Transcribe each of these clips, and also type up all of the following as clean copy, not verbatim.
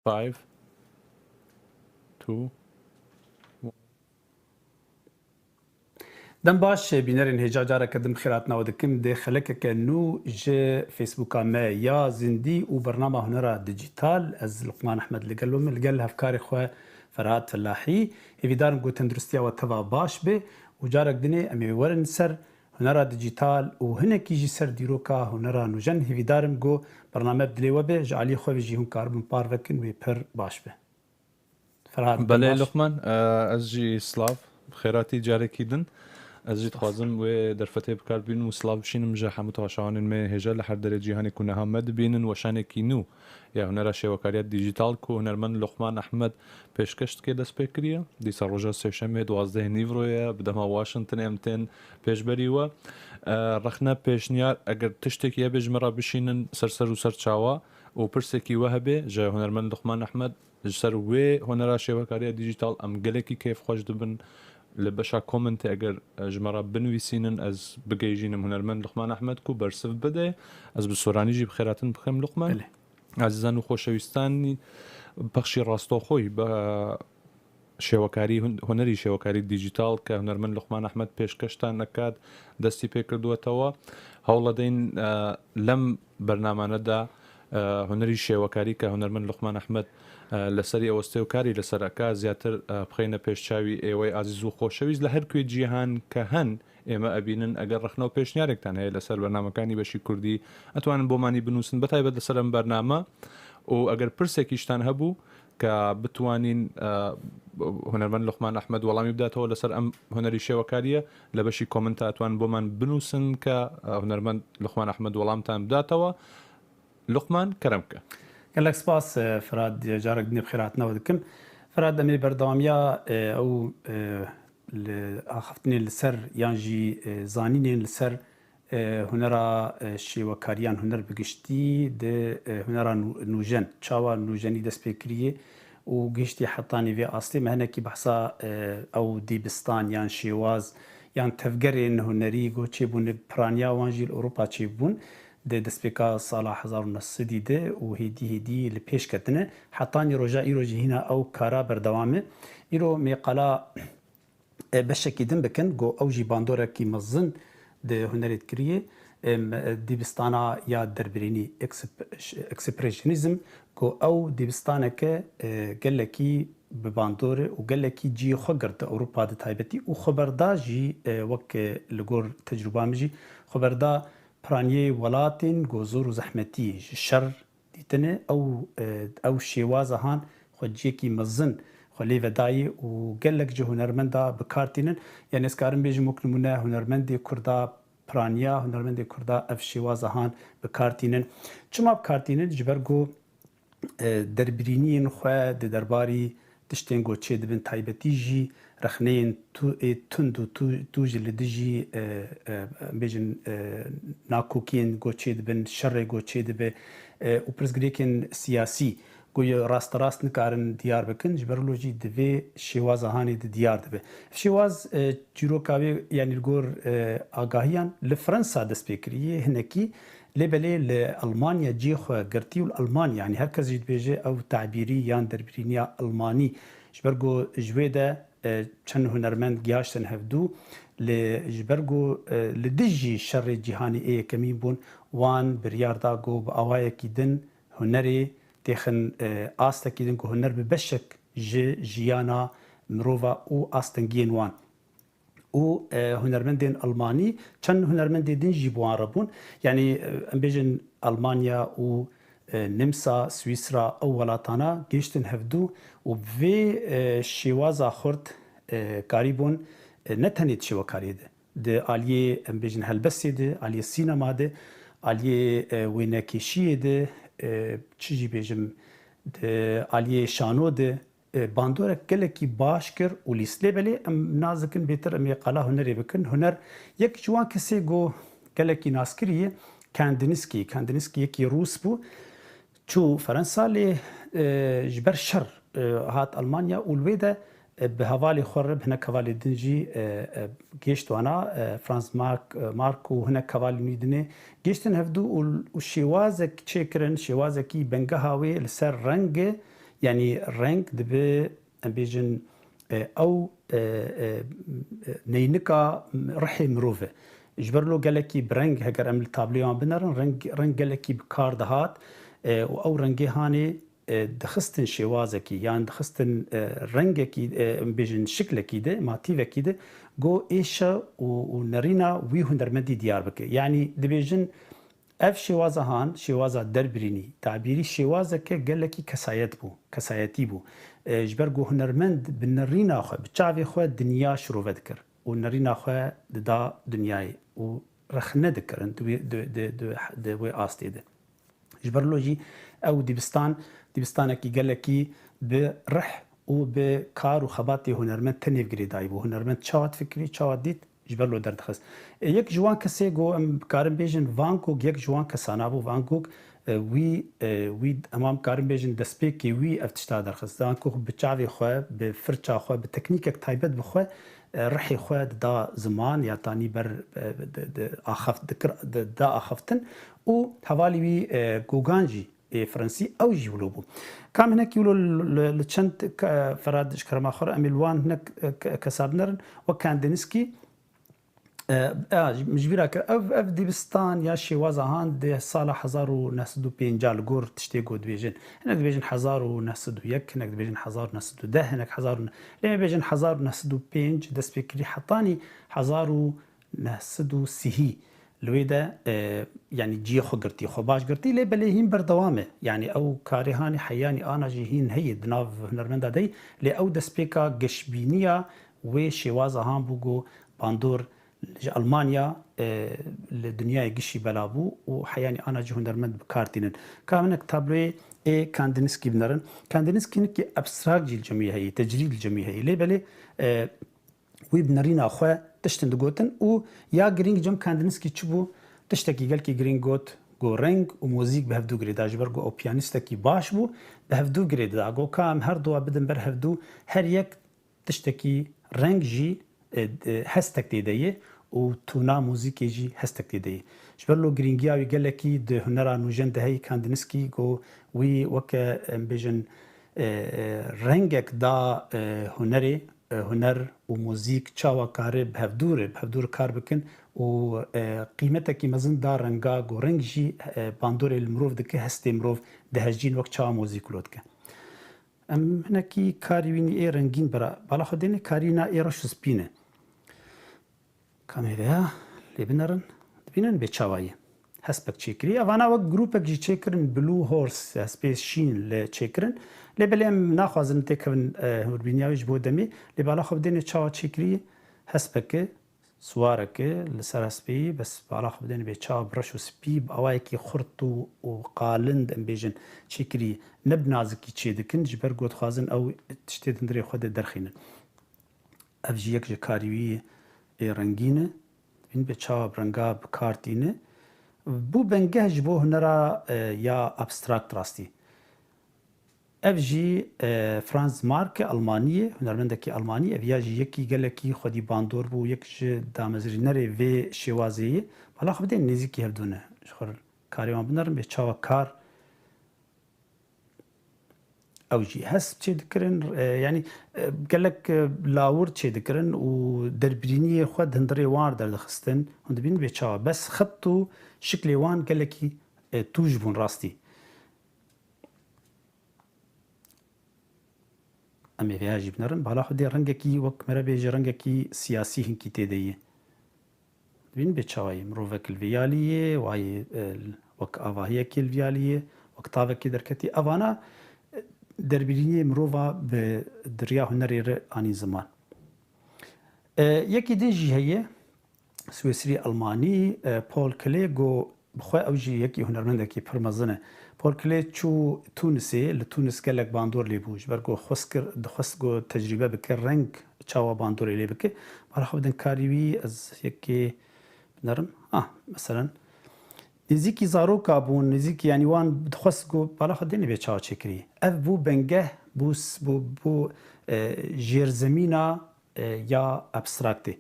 5 2 دم باش بینرین هجاجارا کدم خیراتنا و دکم ده خلک که نو ج فیسبوکا ما یا زندی و برنامه هنرا دیجیتال از لقمان احمد لگلوم لگل هفکار خو فرهاد فلاحی هیویدارم گو تندرستیا و توا باش به و جارک دنه امی ورن سر هنرا دیجیتال و هنکی جی سر دیروکا هنرا نوجن هیویدارم گو برنامه بدلی و به جعلی خو جی هون کاربن پار وکن و پر باش به فرهاد بله لقمان از جی سلاف خیراتی جاره کیدن از جد خوازم و در فتح بکار بین و سلاف بشینم جا حمد هاشوانن می هجا لحر در جهانی کنه همد بینن و شانه کینو یا هنر شبکیات دیجیتال کو هنرمند لقمان احمد پیشکش که دست بکریه دیسا روزا سهشنبه 12 نیورویا بدم واشنطن امتن پیشبری و رخنا پیشنیار اگر تشتکی یا بجمرا بشینن سرسر و سرچاوا و پرسکی وهبه جا هنرمند لقمان احمد سر و هنر شبکیات دیجیتال ام گلکی کیف خوش دبن لبشا كومنت اگر جمرا بنویسینن از بگیجینم هنرمند لقمان احمد کو برسف بده از بسورانی جی بخیراتن بخیم لقمان عزیزان و خوشویستان بخشی راستوخوی با شێوەکاری هوەری شێوەکاری دیجیتال کە هونەرمەند لوقمان ئەحمەد پێشکەشتان نەکات دەستی پێ کردووەتەوە هەوڵ دەین لەم بەرنامانەدا هوەری شێوەکاری کە هونەرمەند لوقمان ئەحمەد لەسەری ئەوەستێ و کاری لەسەرەکە زیاتر بخەینە پێشچاوی ئێوەی ئازیز و خۆشەویست لە هەر کوێ جیهان کە هەن ئێمە ئەبینن ئەگەر ڕخنەوە پێشنیارێکتان هەیە لەسەر بەرنامەکانی بەشی کوردی ئەتوانن بۆمانی بنووسن بەتایبەت لەسەر ئەم بەرنامە و ئەگەر پرسێکیشتان هەبوو کە بتوانین هونەرمەند لوقمان ئەحمەد وەڵامی بداتەوە لەسەر ئەم هوەری شێوەکاریە لە بەشی کۆمنتە ئەتوان بۆمان بنووسن کە هونەرمەند لوقمان ئەحمەد وەڵامتان بداتەوە. لوقمان کەرەمکە گەلێک سپاس فراد جارێک دنێ بخێراتنەوە دکم فراد ئەمێ بەردەوامیە ئەو ئاخفتنێ لەسەر یانژی زانینێن لەسەر هنەرا شێوەکاریان هوەر بگشتی هوەرا نوژەن چاوە نوژەنی دەست پێکریە و گشتی حتانی وێ ئاستێ مەهنێکی بەحسا ئەو دیبستان یان شێواز یان تەفگەرێن هوەری گۆ چێبوون پرانیا وانژی ئەوروپا چێبوون دەستپێکا ساڵا 1970 ده و هێدی لە پێشکەتنە حتانی ڕۆژا ئیرۆژی هینە ئەو کارا بەردەوامە ئیرۆ مێقەلا بەشێکی دن بکەن گۆ ئەو ژی باندۆرێکی مەزن هوەرێت کریە دیبستانە یا دەربرینی ئەکسپرێشنیزم گۆ ئەو دیبستانەکە گەلێکی بباندۆرە و گەلێکی جی خۆ گرتە ئەوروپا دە تایبەتی و خۆبەردا ژی وەک لە گۆر تەجروبامژی خۆبەردا پرانیە وڵاتین گۆ زۆر و زەحمەتی شەڕ دیتنێ ئەو شێوازە هاان خۆجیەکی مەزن خۆ لێڤەدایە و گەلێک جە هونەرمەندا بکارتینن یان ئێسکارم بێژم وەک نمونە هونەرمەندی کووردا پرانیا هونەرمەندی کووردا ئەف شێوازە هاان بکارتینن چما بکارتینن ji ber got derbirîniyên xwe di derbarî tiştên got çê dibin taybetî jî rexneyên tund û tu ji li dijî bêjin nakokiyên got çê dibin şerê got çê dibe û pirsgirêkên siyasî goya rasterast nikarin diyar bikin ji ber jî divê şêwaza hanê di diyar dibe. Şêwaz çîroka wê yanî li gor agahiyan li Fransa dest pê kiriye hinekî lêbelê li Almanya cî xwe girtî û Almanya yanî her kes jî dibêje ew tabîrî yan derbirîniya Almanî ji ber got ji wê de çend hunermend gihaştin hevdû ji ber got li dijî şerê cîhanî ê yekemîn bûn wan biryar da got bi awayekî din hunerê têxin astekî din ku huner bi beşek ji jiyana mirova û astengiyên wan û hunermendên Almanî çend hunermendê din jî bi wan rebûn yanî em bêjin Almanya û Nimsa Swîsra ew welatana gêştin hevdû û vê şêwaza xurt karîbûn ne tenê şêwekariyê de di aliyê em bêjin helbestê de aliyê sînema de aliyê wênekêşiyê de çi jî bêjim aliyê şano de bandorek gelekî baş kir û lîst lêbelê em nazikin bêtir em ê qala hunerê bikin huner yek ji wan kesê got gelekî naskiriye Kandinsky yekî Rûs bû çû Fransa lê ji ber şer hat Almanya û li wê de bi hevalê xwe re hinek hevalê din jî gêşt wana Franz Mark û hinek hevalê nû dinê gêştin hevdû û şêwazek çêkirin şêwazekî bengeha wê li ser rengê يعني رنگ دبي ام بيجن او نينكا رحي مروفه جبرلو قالكي برنج هكر ام التابليون بنرن رنگ قالكي بكار دهات او رنگي هاني دخستن شوازكي يعني دخستن رنگكي بيجن شكلكي ده ماتيفكي ده جو ايشا ونرينا وي هنرمندي ديار بك يعني دبيجن اف شوازه هان شوازه دربريني تعبيري شوازه قالكي كسايتي بو جبرجو هنرمند بنرينا خو بتشافي خو دنيا شرو ذكر ونرينا خو دا دنياي ورخنا ذكر انت دو وي استي ده جبرلوجي او ديبستان كي قالكي برح وبكار وخباتي هنرمند تنيف قريداي بو هنرمند تشاوت فكري تشاوت ديت جبرلو درد خس يك جوان كسي جو ام كارم بيجن فانكوك يك جوان كسانابو فانكوك وي امام كارم بيجن دسبيكي وي افتشتا درخص فانكوك بتشافي خو بفرچا خو بتكنيكك تايبت بخو رحي خو دا زمان يا تاني بر اخف ذكر دا اخفتن و حوالي وي جوغانجي فرنسي او جيولوبو كام هناك يقولوا لتشنت فراد شكرما اخر اميلوان هناك كسابنرن وكاندينسكي مجبيرا اف ديبستان يا شي وازهان دي صالح 1950 الجور تشتي قود بيجن هناك بيجن 1901 هناك بيجن 1910 هناك 1000 لما بيجن 1905 دس فكري حطاني 1930 لويدا يعني جي خو قرتي خو باش قرتي لي بليهين بردوامه يعني او كارهاني حياني انا جيهين هي دناف هنرمندا دي لي او دسبيكا قشبينيا وشي وازهان بوغو باندور المانيا الدنيا قشي بلابو وحياني انا جي هنرمند بكارتينن كامنك تابلوي كاندينسكي بنرن كاندينسكي نكي ابستراكت جي الجميع هي تجريد الجميع هي لي بلي وي بنرينا اخو تشتن دغوتن و يا جرينج جم كاندينسكي تشبو تشتكي قالكي جرينغوت جو رنگ و موزیک به هفدو گریداج برگو او پیانیستا کی باش بو به هفدو گریدا گو کام هر دو بدن بر هفدو هر یک تشتكي رنگ جي هستك تيديه و تونا موزيكي جي هستك تيديه شبرلو جرينجياوي قالكي ده هنرا نوجن ده هي كاندينسكي جو وي وكا بيجن رنگك دا هنري هنر وموزيك تشاوا كاري بهفدور كار بكن و قيمتك مزن دا رنگا جو رنگ جي باندور المروف دكي هستي مروف دهجين وقت تشاوا موزيك لودك ام هناكي كاريويني اي رنگين برا بالا خديني كارينا اي رش سبينه كاميرا لبنرن بينن بتشاواي هسبك تشيكري اوانا وقت جروبك جي تشيكرن بلو هورس سبيس شين لتشيكرن لبلام ناخذ نتكن هوربينياوي جبو دمي لبالا خديني تشاوا تشيكري هسبك سوارك لسراسبي بس بالا خديني بتشاوا برشو سبي باوايكي خرطو وقالند ام بيجن تشيكري نبنازكي تشيدكن جبر قوت خازن او تشتيد ندري خد درخينن افجيك جكاريوي رنگینه این به چاوا برنگا بکارتینه بو بنگه جبو هنرا یا ابستراکت راستی اف جی فرانز مارک المانیه هنرمندکی المانی اف یا جی یکی گلکی خودی باندور بو یک دامزرینره و شوازیه بالا خو بدین نزیکی هفدونه شخور کاریوان بنرم به چاوا کار او جي هس تشي دكرن يعني قال لك لاور تشي دكرن ودربرينيه خد هندري وار در خستن هند بين بيتشا بس خطو شكلي وان قال لك توجبون راستي امي فيها جيب نرن بالا خدي رنگكي وك مرا بيجي رنگكي سياسي هنكي تيديه بين بيتشاوي مروفك الفياليه واي وك افاهيه كي الفياليه وك طافك دركتي افانا دربرینی مروفا به دریا هنری ر آنی زمان یکی دیجی هیه سویسری آلمانی پول کلی گو بخواه اوجی یکی هنرمنده کی پرمزنه پول کلی چو تونسی لتونس کلک باندور لی بوش برگو خواست گو تجربه بکر رنگ چاوا باندور لی بکر برای خودن کاریوی از یکی بنرم مثلا نزیکی زاروکا بون نزیکی یعنی وان دخواست گو بالا خدینی به چاوا چکری اف بو بنگه بو جیرزمینا یا ابستراکتی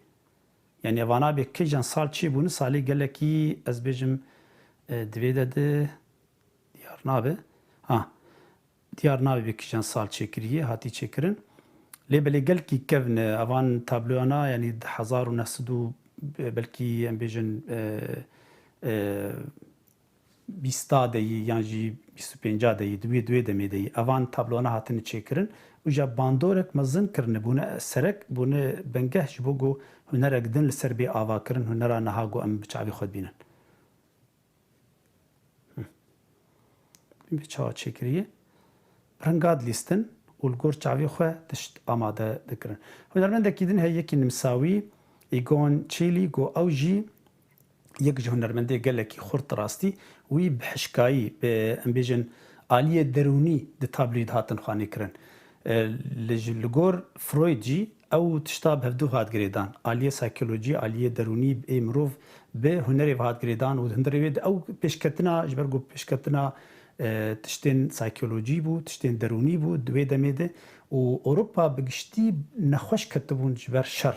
یعنی وانا به که جان سال چی بونه سالی گله کی از بیجم دویده ده دیار نابه دیار ناوی بکیجان سال چکریه هاتی چکرن لبلی گل کی کفن اوان تابلوانا یعنی 1900 بلکی ام بیجن 20 دی یعنی 25 دی دوی دمی دی اوان تابلوانا هاتن چکرن و جا باندورک مزن کرن بونه سرک بونه بنگه جبوگو هنرک دن لسر بی آوا کرن هنرا نهاگو ام بچاوی خود بینن بین بچاوا چکریه رنگاد لیستن والگور چاوی خو تشت آماده دکرن هنرمند کیدن هی یکی نمساوی ایگون چیلی گو اوجی یک هنرمنده گلکی خورد راستی وی بحشکایی به امبیجن آلیه درونی د تابلید هاتن خانی کرن لگور فروید جی او تشتاب هفدو هات گریدان آلیه سایکولوژی آلیه درونی امروف به هنری هات گریدان و هنری وید او پیشکتنا جبرگو پیشکتنا تشتین سایکولوژی بود تشتین درونی بود دوی دمیده و اروپا بگشتی نخوش کتبون جبر شر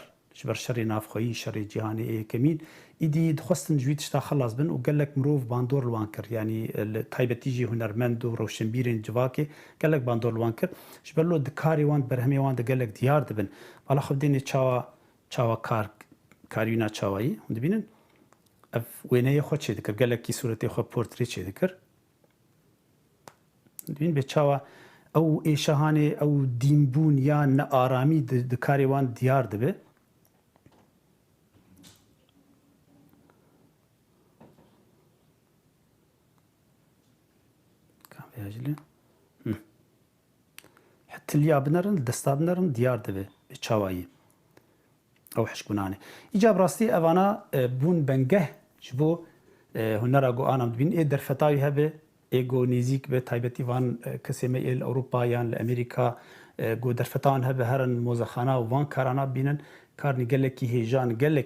نافخویی شر جهانی کمین ایدی دخواستن جوی تشتا خلاص بن و قالك مروف باندور الوانكر يعني تايبتي جي هنرمند و روشنبيرين جواكي قالك باندور الوانكر جبلو دكاري وان برهمي وان قالك ديار دبن بالا خب ديني تشاوا كارينا تشاواي هند بينن اف وينه خو تشي دكر قالك كي صورتي خو بورتري تشي دكر بين بتشاوا او اي شهاني او دينبون يا نارامي دكاري وان ديار دبه ياجلي حتى اللي بنرن دستا بنرن ديار دبه تشاواي او حشكوناني اجاب راستي افانا بون بنگه جبو هنرا جو انا بين اي درفتاوي هبه ايجو نيزيك به تايبتي وان كسمه ال اوروبا يان لامريكا جو درفتان هبه هرن موزخانه وان كارانا بينن كارني قالك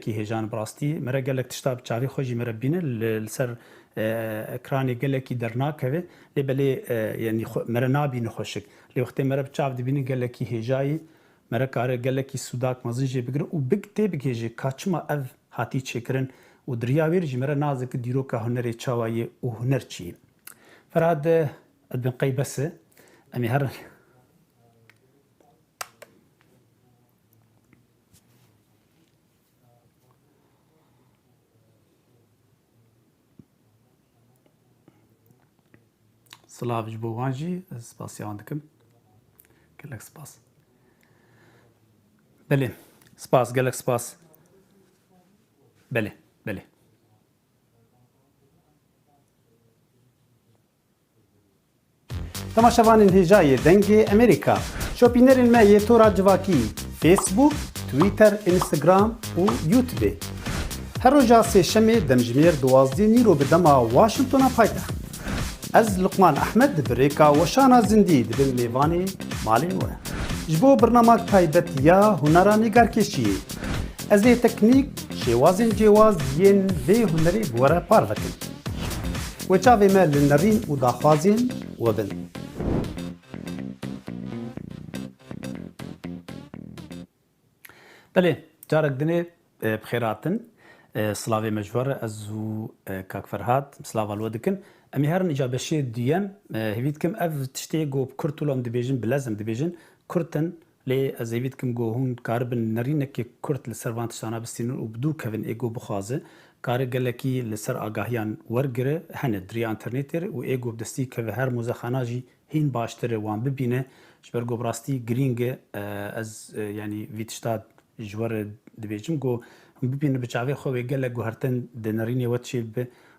هيجان براستي مرا قالك تشتاب تشافي خوجي مرا بين السر اكراني قالك درناكه لبلي يعني مرا نابي نخشك لي وقت مرا بتشاف دبين قالك هيجاي مرا كار قالك سوداك مازنجي بقر وبقتي بكيجي كاتشما اف هاتي تشكرن ودرياوير جمرا نازك ديروكا هنري تشاواي وهنرشي فراد ابن قيبسه امي هر سلاف جبو وانجي سباسي عندكم قالك سباس بلي سباس قالك سباس بلي تماشاوان الهجاية دنجي أمريكا شوبينر الماء تورا جواكي فيسبوك تويتر انستغرام و يوتيوب هر رجا سي شمي دمجمير دوازدي نيرو بدما واشنطن بايتخت از لقمان احمد بريكا وشانا زندي دبن ليفاني مالين وين جبو برنامج تايبت يا هنرا نيجار كيشي ازي تكنيك شوازن جواز ين في هنري بورا بارفكن وچاوي مال لنرين وداخوازين وبن بله جارك دني بخيراتن سلاوي مجور ازو كاك فرهاد سلاوة الودكن امي هرن اجابه شي ديام هيفيتكم اف تشتيغو كرتولوم ديبيجن بلازم ديبيجن كرتن لي ازيفيتكم جو هون كاربن نرينك كرت لسرفانت شانا بستين وبدو كفن ايجو بخازه كار قالكي لسر اگاهيان ورگره هن دريا انترنتر و ايجو بدستي كف هر مزخاناجي هين باشتر وان ببينه شبرگو براستي جرينج از يعني فيتشتاد جوار ديبيجن جو ببينه بچاوي خو قالك جو هرتن دنريني واتشي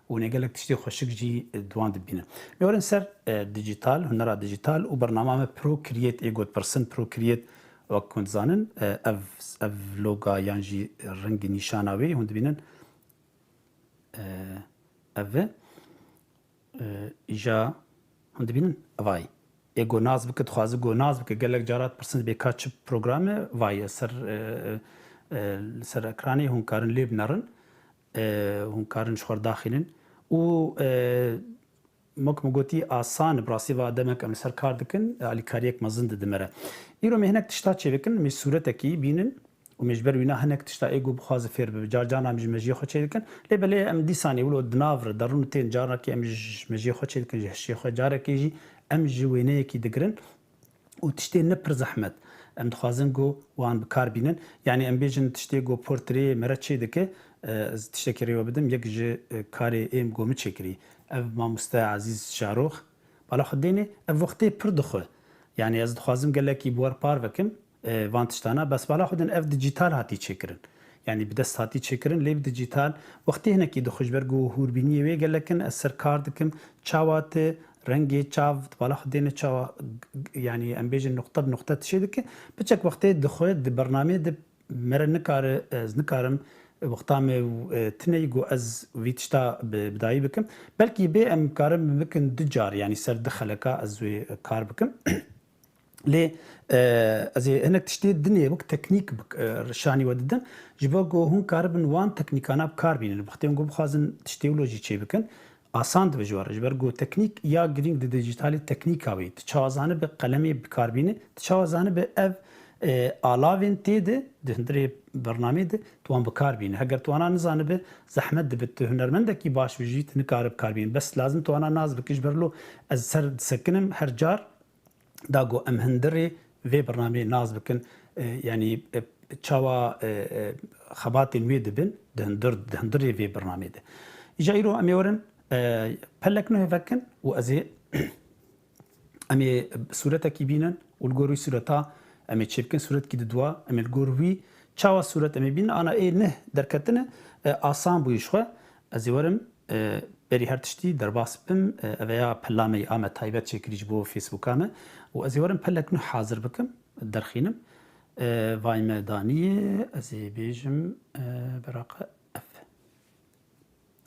ونقلك تشتي خوشك جي دوان دبينا ميورن سر ديجيتال هنرا ديجيتال وبرنامج برو كرييت ايجود برسنت برو كرييت وكنت زانن اف لوغا يانجي رنگ نشاناوي هند بينن اف اجا هند بينن افاي ايجو ناز بك تخواز جو ناز بك قالك جارات برسنت بكاتش بروجرام فاي سر اكراني هون كارن ليب نرن هون كارن شخور داخلين و مك مگوتی آسان براسی و آدمک ام سر کار دکن علی کاریک مزند دمره ایرو مهنک تشتا چه بکن می صورت کی بینن و مجبر وینا هنک تشتا ایگو بخواز فیر به جار جانا مجی خو چه دکن لی بله ام دی ثانی ولو دناور درون تین جارا کی ام مجی خو چه دکن جهشی خو جارا کی ام جوينه كي دقرن وتشتي نبر زحمت ام دخوازن جو وان بكار بينن يعني ام بيجن تشتي جو بورتري مرة شي دكه تشتكري وبدم يك جي كاري ام جو متشكري اف ما مستا عزيز شاروخ بالا خديني اف وقتي بردخه يعني از دخوازم قال لك يبور بارفكم فانتشتانا بس بالا خدن اف ديجيتال هاتي تشكرن يعني بدست هاتي تشكرن لي بديجيتال وقتي هنا كي دخوش برجو هوربيني وي قال لك السر كاردكم تشاوات رنگی چاو بالا خدینه چاو يعني ام بيجي نقطه بنقطه تشيدك بتشك وقتي دخول د برنامج د مر نكار از نكارم وقتام تنيجو از ويتشتا بداية بكم بلكي بي ام كارم بكن دجار يعني سر دخلك از كار بكم لي ازي هناك تشتي الدنيا بك تكنيك بك رشاني وددن جبوغو هون كاربن وان تكنيكانا بكاربين وقتي نقول بخازن تشتيولوجي تشي بكن آسان بجوار جبرگو تکنیک یا گرینگ د دیجیتالی تکنیک آوی تشازانه به قلمی بکاربینه تشازانه به اف آلاوین تیده دهندری برنامه ده توان بکاربینه اگر توانا نزانه به زحمت ده به هنرمنده کی باش وجیت نکار بکاربینه بس لازم توانا ناز بکش برلو از سر سکنم هر جار داگو ام هندری و برنامه ناز بکن يعني تشاوا خبات الويد بن دهندری و برنامه ده جايرو اميورن پلک نه فکن و ازی امی صورت کی بینن و الگوری صورتا امی چپکن صورت کی دوا امی الگوری چاوا صورت امی بین انا ای نه درکتنه آسان بویش خو ازی ورم بری هر تشتی در باس بم اویا پلامی آمد تایبت چکریج بو فیسبوک آمه و ازی ورم پلک نه حاضر بکم درخینم وای مدانیه ازی بیجم براقه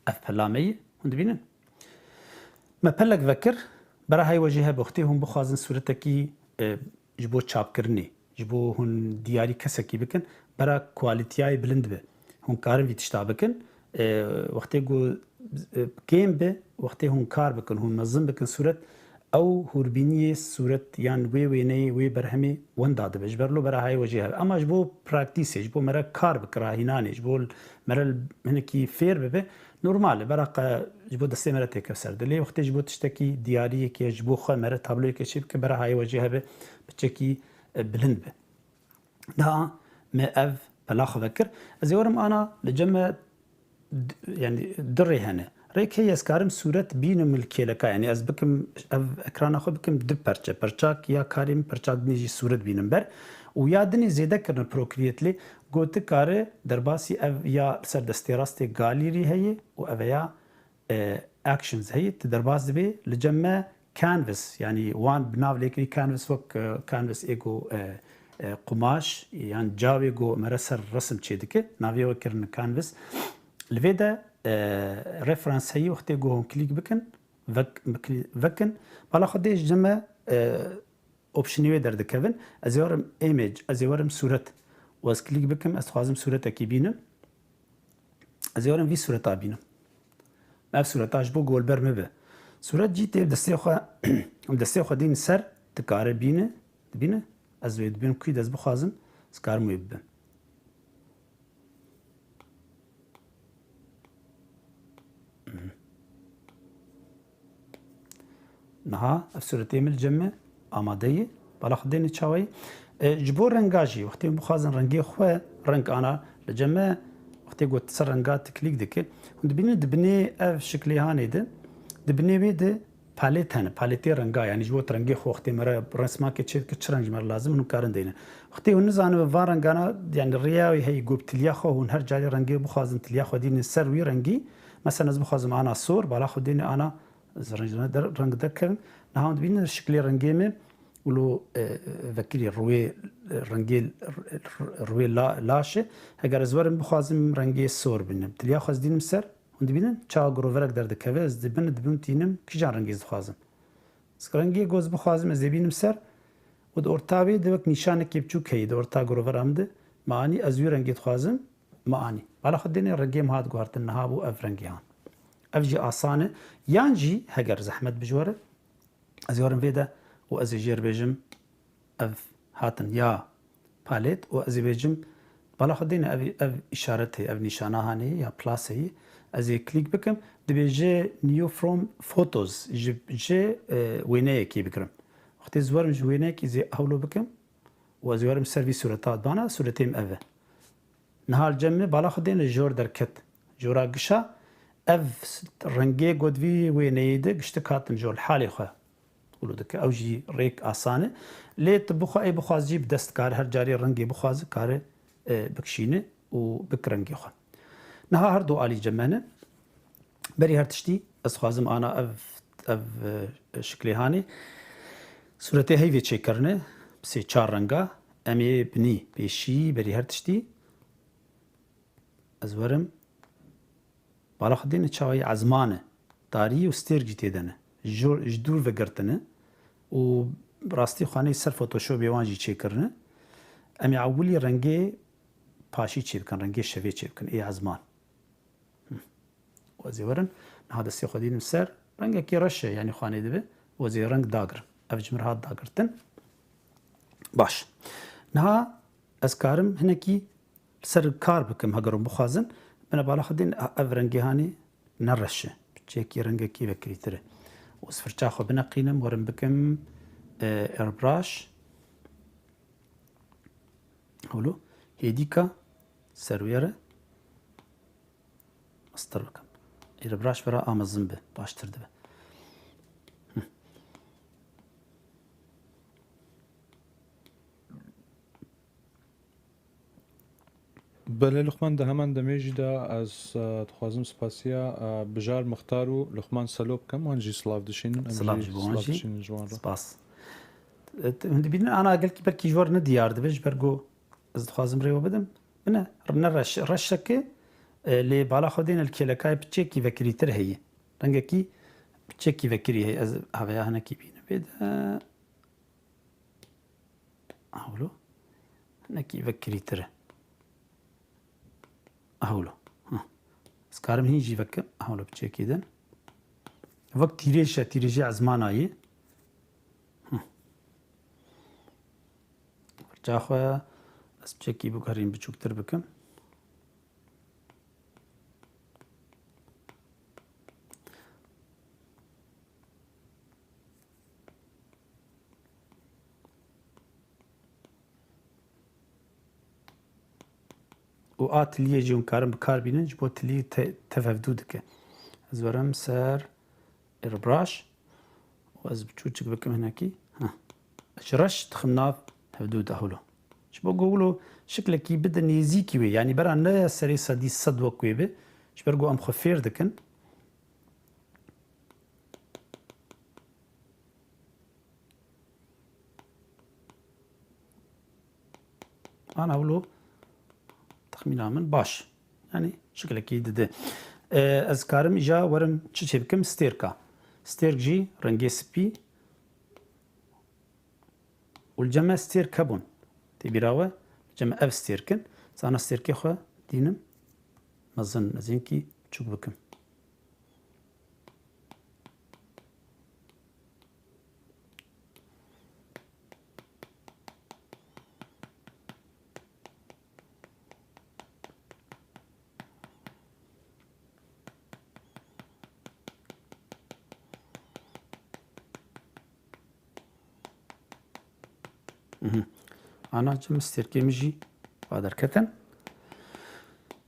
اف پلامی هند بینن ما پلک وکر برای های وجهه بختی هم بخوازن صورتکی جبو چاپ کرنی جبو هن دیاری کسکی بکن برای کوالیتیای بلند به هن کارن ویتشتا بکن وقتی گو گیم به وقتی هن کار بکن هن نظم بکن صورت او هوربینی صورت یان وی وینی وی برهمی ونداده بج برلو برای های وجهه اما جبو پراکتیسی جبو مرا کار بکراهینانی جبو مرا هنکی فیر به نورمال برای جبو دسته مرا تکسر دلی وقتی جبو تشتکی دیاری که جبو خو مرا تابلوی کشیب که برای های وجهه به بچکی بلند به ده ما اف بلاخ فکر از یورم انا لجمع يعني دري هنا ريك هي اسكارم صورت بين ملكيلكا يعني از بكم اكران اخو بكم دب برچه برچاك يا كاريم برچاك نيجي صورت بينم بر ويادني زياده كرن بروكريتلي گوت كار درباسي اف يا سر دستيراستي گاليري هي و اويا اكشنز هي تدرباس بي لجمع كانفاس يعني وان بناف ليكري كانفاس وك كانفاس ايجو قماش يعني جاوي جو مرسر رسم تشيدك نافي وكرن كانفاس الفيدا ريفرنس هي وقت جوهم كليك بكن فكن بالا خديش جمع اوبشني در دكفن ازيورم ايمج ازيورم صورة واز كليك بكم استخازم صورة كيبينم ازيورم في صورة بينم ما في صورة اجبو جول برمبه صورة جيت دستي خو دين سر تكار بينه ازويد بين كيد از بخازم سكار ميبن نها افسورتي من الجمع آماده‌ای بالا خدینی چاوی جبور رنگاجی وقتی بخوازن رنگی خواه رنگ آنا لجمع وقتی گوت سر رنگات کلیک دکه و دبنی اف شکلی هانی ده دبنی بیده پالیت هنه پالیتی رنگا یعنی جبوت رنگی خو وقتی مرا رسما که چه رنگ مر لازم اون کارن دینه وقتی اون زانه به وار رنگانا یعنی ریاوی هی گوب تلیا خو اون هر جای رنگی بخوازن تلیا خو دین سر وی رنگی مثلا از بخوازم آنا سور بالا خدینی آنا رنگ دکن نهاون بین شکلی رنگیمه ولو وکیلی روی لاشه اگر از ورم بخوازم رنگی سور بینم تلیا خواست دینم سر اون بینن چا گروورک در دکوه از دبن تینم کی جان رنگی بخوازم رنگی گوز بخوازم از دبینم سر و دورتاوی دوک نشانه کیپچو کی دورتا گروور امده معنی از وی رنگی بخوازم معنی بالا خود دینی رنگی مهات گوارتن نهابو اف رنگیان اف جی آسانه یان جی هگر زحمت بجواره از یارم ویده و از جیر بیجم اف هاتن یا پالیت و از بیجم بالا خود دینه اف اشارته اف نشانه هانی یا پلاس هی از کلیک بکم دبیجه نیو فروم فوتوز جه وینه کی بکرم وقتی زورم جوینه کی زی اولو بکم و زورم سروی صورتات بانا صورتیم اوه نهار جمع بالا خدين الجور دركت جورا قشا اف رنگي قدوي وينيد قشت كاتن جور الحالي خو قولوا دك اوجي ريك اسانه لي تبخو اي بخواز جيب دست كار هر جاري رنگي بخواز كار بكشينه وبك رنگي خو نها هردو الي جمانه بري هرتشتي اسخوازم انا اف شكلي هاني صورتي هيفي تشيك كرنه بسي 4 رنگا امي بني بيشي بري هرتشتي ازورم بالا خدين تشاوي عزمانه داري وستيرجي تيدنه جدور وگرتنه و براستي خاني سر فوتوشوب يوانجي تشيكرنه امي عولي رنگي پاشي تشيبكن رنگي شوي تشيبكن اي عزمان وزورن هذا السي خدين سر رنگ كي رشه يعني خاني دبه وزي رنگ داگر افجمر هاد داگرتن باش نها اسكارم هنكي سر کار بکم هگرم بخوازن من بالا خدین اف رنگی هانی نرشه چکی رنگی کی بکری تره و سفرچا خو بنقینم ورم بکم ایربراش هولو هیدیکا سرویره مستر بکم ایربراش برا آمزن به باشتر دبه بله لقمان ده همان دمیجی دا از تخوازم سپاسیا بجار مختارو لقمان سلوب کم وانجی سلاف دشین سلاف جوانجی جوان سپاس هندی بینن انا قال کی برکی جوار ندیار دبج برگو از تخوازم ریو بدم نه رش رشکه لی بالا خودین الکلکای بچکی وکری تر هی رنگ کی بچکی وکری هی از هوا هنا کی بینه بید اولو هنا کی وکری تره اهولو سكارم هيجي فك اهولو بتشيك اذا وقت تيريجي عزمان اي برجع خويا بس بتشيكي بكرين بتشوكتر بكم و اتلیه جون کارم بکار بینن جبو اتلیه تفافدو دکه از ورم سر ایربراش و از بچوچک بکم هناکی اجرش تخمناف تفافدو دهولو جبو قولو شكلكي بدا نيزيكي وي يعني برا نا سري صدي صد وكوي به جبرقو ام خفير دكن انا اقولو تخمينا من باش يعني شكلكي دده از كارم اجا ورم تشي بكم ستيركا ستيرك جي رنجي سبي والجمع ستير كابون تبيراوه جمع اف ستيركن زانا ستيركي خو دينم مزن زينكي تشوك بكم أنا جم ستيركي مجي بادر كتن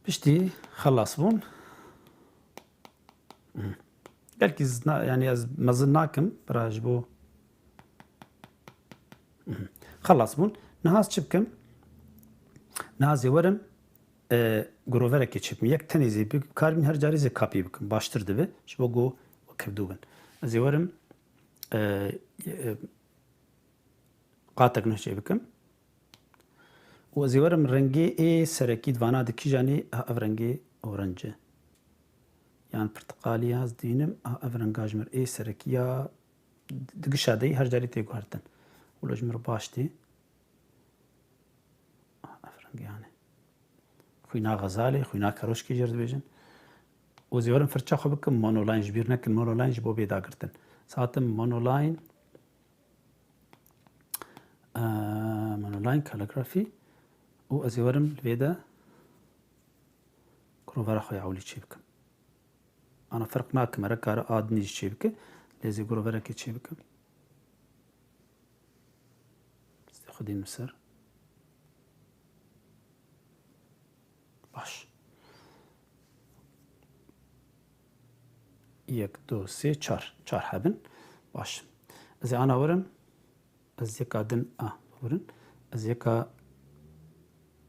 بشتي خلاص بون بلكي يعني از مزناكم براجبو خلاص بون نهاز چبكم نهاز ورم گروورا که چپم یک تنی زی کار من هر جاری زی کاپی بکم باشتر دبه شبو گو وکردو بن از ورم قاتك نهجي بكم وزيورم رنگي اي سركي دوانا دكي جاني اف رنگي اورنجه يعني برتقالي هاز دينم اف رنگاجمر اي سركيا دقشادي هر جاري تيگو هرتن ولوجمر باشتي اف رنگي يعني خوينا غزالي خوينا كروشكي جرد بيجن وزيورم فرچا خو بكم مونولاين جبير نكن مونولاين جبو بيدا گرتن ساتم مونولاين مونولاين كاليغرافي و ازيورم الفيدا كروفارا خويا عولي تشيبكم أنا فرق ناك مركا آدني شيبك لازم جروفر كي شيبك استخدين مسر باش 1 2 3 4 حبن باش زي أنا ورم أزيكا دن ورن أزيكا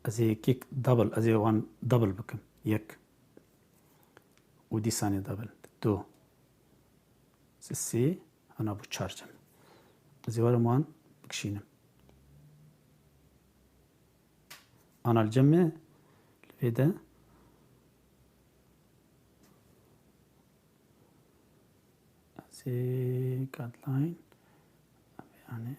أزي كيك دبل أزي وان دبل بكم يك ودي ثانية دبل 2 سي أنا بتشارجم أزي ورم وان بكشينم أنا الجمع الفيدا زي guideline يعني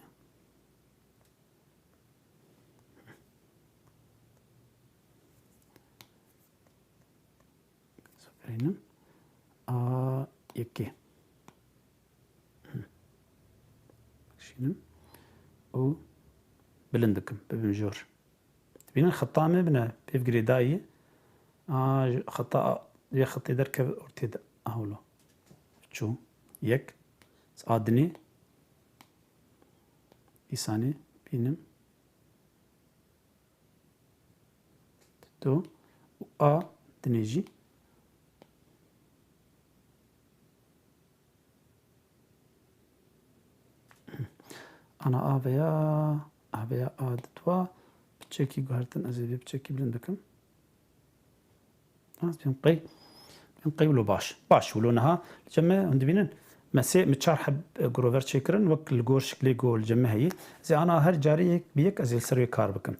سوبرينم يكي شنو و بلندكم بمجور تبين الخطأ مبنى بيف جريداي خطأ يا خطي دركب ارتد اهولو شو يك صادني إساني بينم تو دنيجي أنا أبيا دوا بتشيكي قهرتن أزيد بتشيكي بلندكم بينقي ولو باش ولونها الجمع عند بينن مسي متشار حب جروفر شيكرن وقت الجور شكلي جول الجمع هي زي أنا هر جاري بيك أزيل سروي كار بكم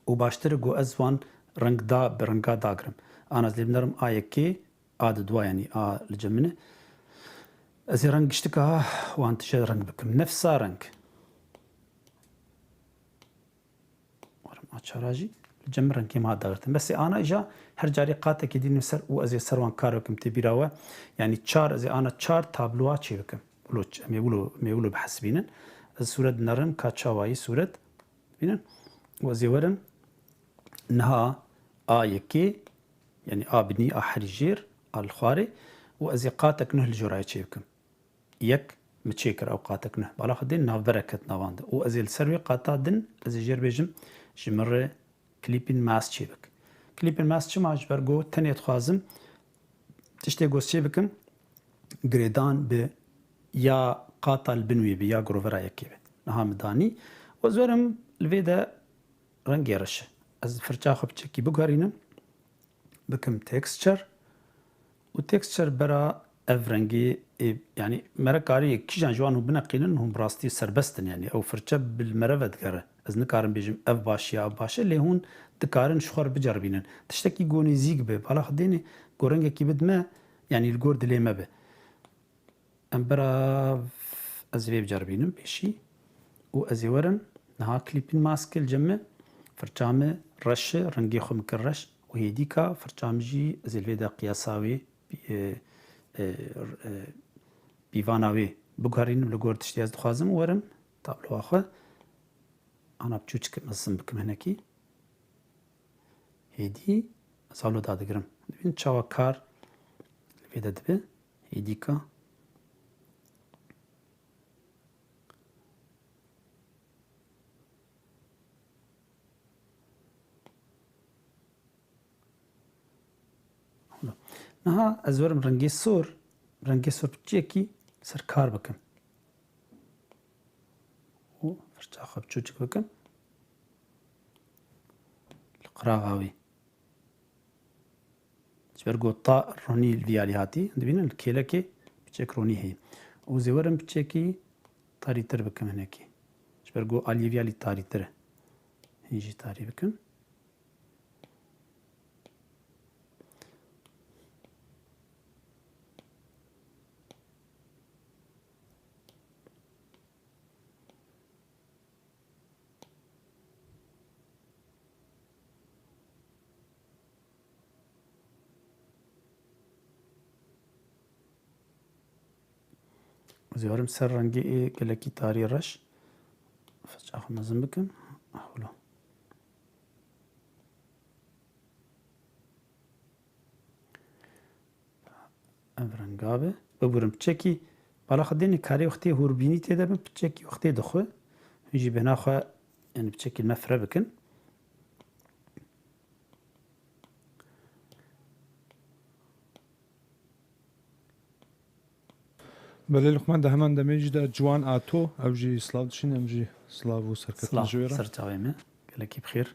وباشتر جو أزوان رنگ دا برنگا داغرم أنا زي بنرم يكي دوا يعني الجمنة أزي رنگ اشتكا وانت شد رنگ بكم نفسها رنگ شراجي الجمر رنكي ما دغرتن بس انا اجا هر جاري قاته كي دين سر وازي سروان كاركم تبيراوا يعني تشار ازي انا تشار تابلوات شي بكم بلوش ميقولوا بحسبينن الصوره نرن كاتشاواي صوره بينن وازي ورن انها يكي يعني بني حريجير الخاري وازي قاتك نه الجراي شي بكم يك متشيكر اوقاتك نه بالا خدين نا بركه نواند وازي السروي قاتا دن ازي جير بيجم جمره كليبين ماس شيبك كليبين ماس شما جبرجو تاني تخازم تشتي جوز شيبكم جريدان ب يا قاطع البنوي بيا جروفرا يكيبه نها مداني وزورم الفيدا رنجيرش از فرجاخ بتشكي بقارينا بكم تكستشر وتكستشر برا افرنجي يعني مركاري كيجان جوانو بنقينن هم براستي سربستن يعني او فرجب بالمرفد كره از نكارن بيجم اف باش اللي هون تكارن شخور بجربينن تشتكي جوني زيق به بالا خديني جورنجا كي بدما يعني الجورد اللي ما به امبرا ازفي بجربينن بيشي وازي ورن نها كليبين ماسك الجمع فرجامه رش رنجي خو مكرش وهي ديكا فرجامجي ازي الفيدا قياساوي بيفاناوي بقارين لجورد تشتياز دخازم ورم طابلو اخو انا بتشوچك نصم بكم هناكي هيدي صالو دادقرم بين تشاوا كار الفيدا دبي هيديكا نها ازورم رنگي سور بتشيكي سركار بكم و فرجاخ بتشوچك بكم القراغاوي جبرجو طا روني الفيالي هاتي دبين الكيلكي بتشيك روني هي وزورم بتشيكي طاري تر بكم هناكي جبرجو اليفيالي طاري تر هيجي طاري بكم زورم سر رنگي كلكي طاري رش فجأة نظم بكم أحوله رنگا به ببورم بچکی بالا خدینی کاری وقتی هوربینی تیده بم بچکی وقتی دخو هیچی بناخوا yani بچکی مفره بکن بله لقمان ده همان دمیج ده جوان آتو او جی سلاو دشین ام جی سلاو و سرکت سلاف نجویره سرچاوی من گلکی بخیر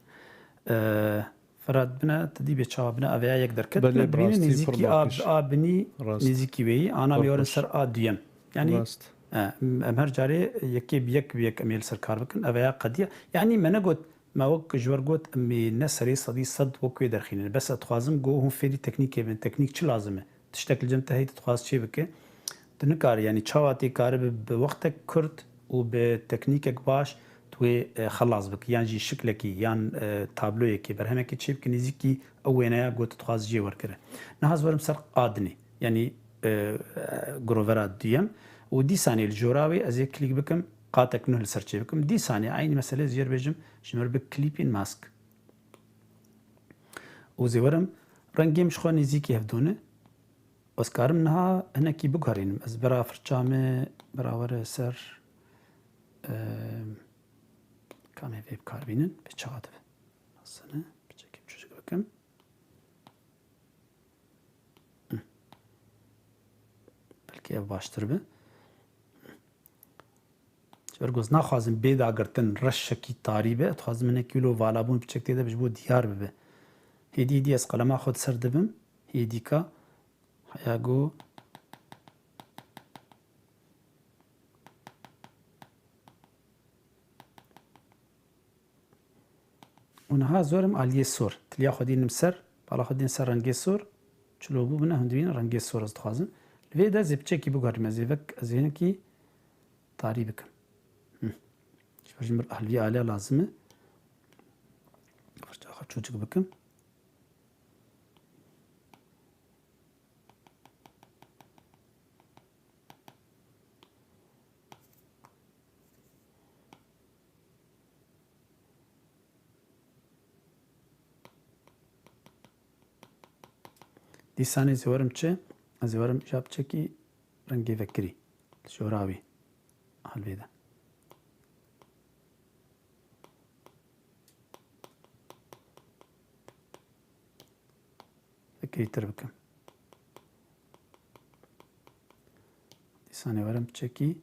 فراد بنا تدی به چاو بنا اویا یک درکت بله، بنا ببینه براستی نزیکی پرباکش. بنی راست. نزیکی وی آنا میارن پرخوش. سر دیم yani راست ام هر جاری یکی بیک امیل سر کار بکن اویا قدیه yani من گوت ما وک جوار گوت امی نسری صدی صد وکی درخینه بس اتخوازم گو هم فیدی تکنیکی من تکنیک چی لازمه تشتکل جمت هیت تخواز چی بکه دنکار yani çavatê karibe bi wextek kurt û bi teknîkek baş tu xelas bik yan jî şiklekî yan tabloyekî berhemekî çê bikî nêzîkî ew wêneya got dixwaz jê werkire. Niha ez werim ser a dinê yani girovera duyem û dîsanê li jora wê ez ê klîk bikim qatek nû li ser çê bikim dîsanê aynî mesele ez jê re bêjim ji me re bi klîpên mask û zê werim rengêm ji xwe nêzîkî hevdûne بس کارم نه هنکی بگاریم از برای فرچامه برای سر کامی ویب کار بینن به چقدر مثلا بچکیم چوزک بکم بلکه ev baştır be چبر گوز نخوازم بید آگرتن رش شکی تاری به اتخوازم من کیلو والابون بچکتی ده بجبو دیار به هیدی از قلمه خود سر دبم هیدی که حیاگو ونها زورم آلیه سور تلیا خودینم سر بالا خودین سر رنگی سور چلو بو بنا هندوین رنگی سور از دخوازم لوی دا زبچه کی بگاریم از ایوک از اینه کی تاری بکن شبرجیم بر اهلوی آلیه لازمه فرچه آخر چوچک بکن دیسانی زورم چه؟ از زورم جاب چه کی رنگی فکری شوراوی هالوی ده فکری تر بکم دیسانی ورم چه کی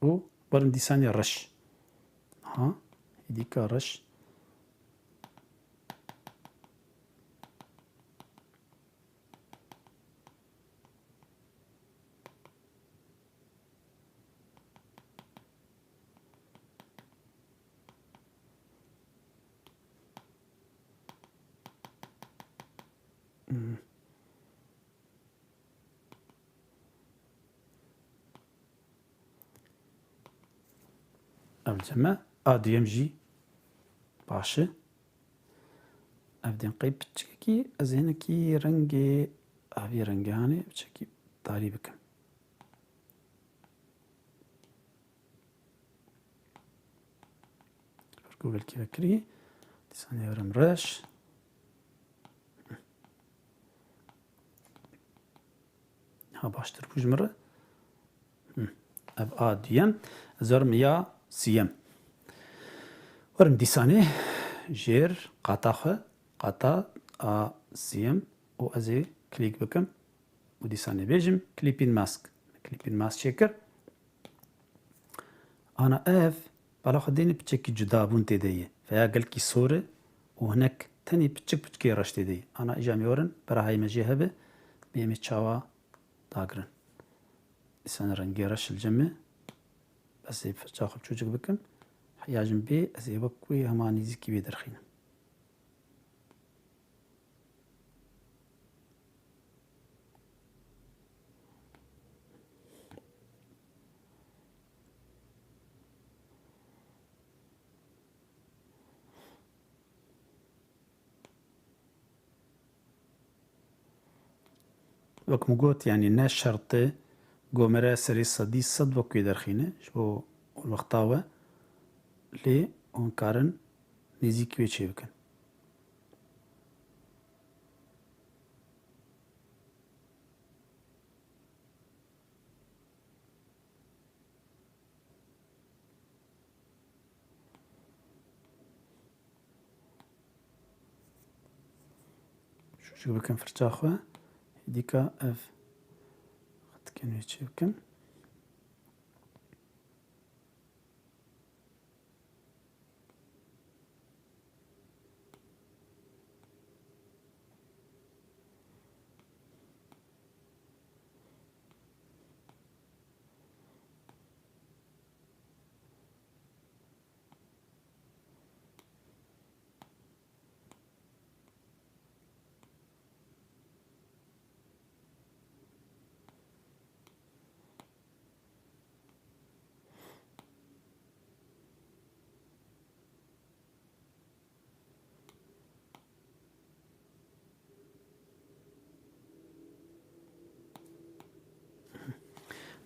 و برم دیسانی رش ها ایدیکا رش evceme adiyem jî baş e ev dên qey piçikekî ez hinekî rengê avî rengehanê biçekî darî bikim ku belkî vekirî dîsanê werim reş ha baştir bû ji min re ev a duyem ez werim ya سیم ورم دیسانه جیر قطع خو قطع سیم و از کلیک بکم و دیسانه بیجم کلیپین ماسک چکر انا اف بالا خدینی بچکی جدا بون تیدیه فیا گل کی سوره و هناك تاني بچکی رش تیدیه انا اجامي ورن براهای مجی هبه بیمی چاوا داگرن دیسانه رنگی رش الجمه بس فرچه خب چوچک بکم حیاجم بی از وکوی همان نزیکی بی درخینم وكم قلت يعني ناس شرطة قومرا سري صدي صد وكوي درخينة شو الوقتاوة لي hûn karin nêzîkî wê çê bikin. Şûşik bikin firça xwe, dîka ev xetikên wê çê bikin.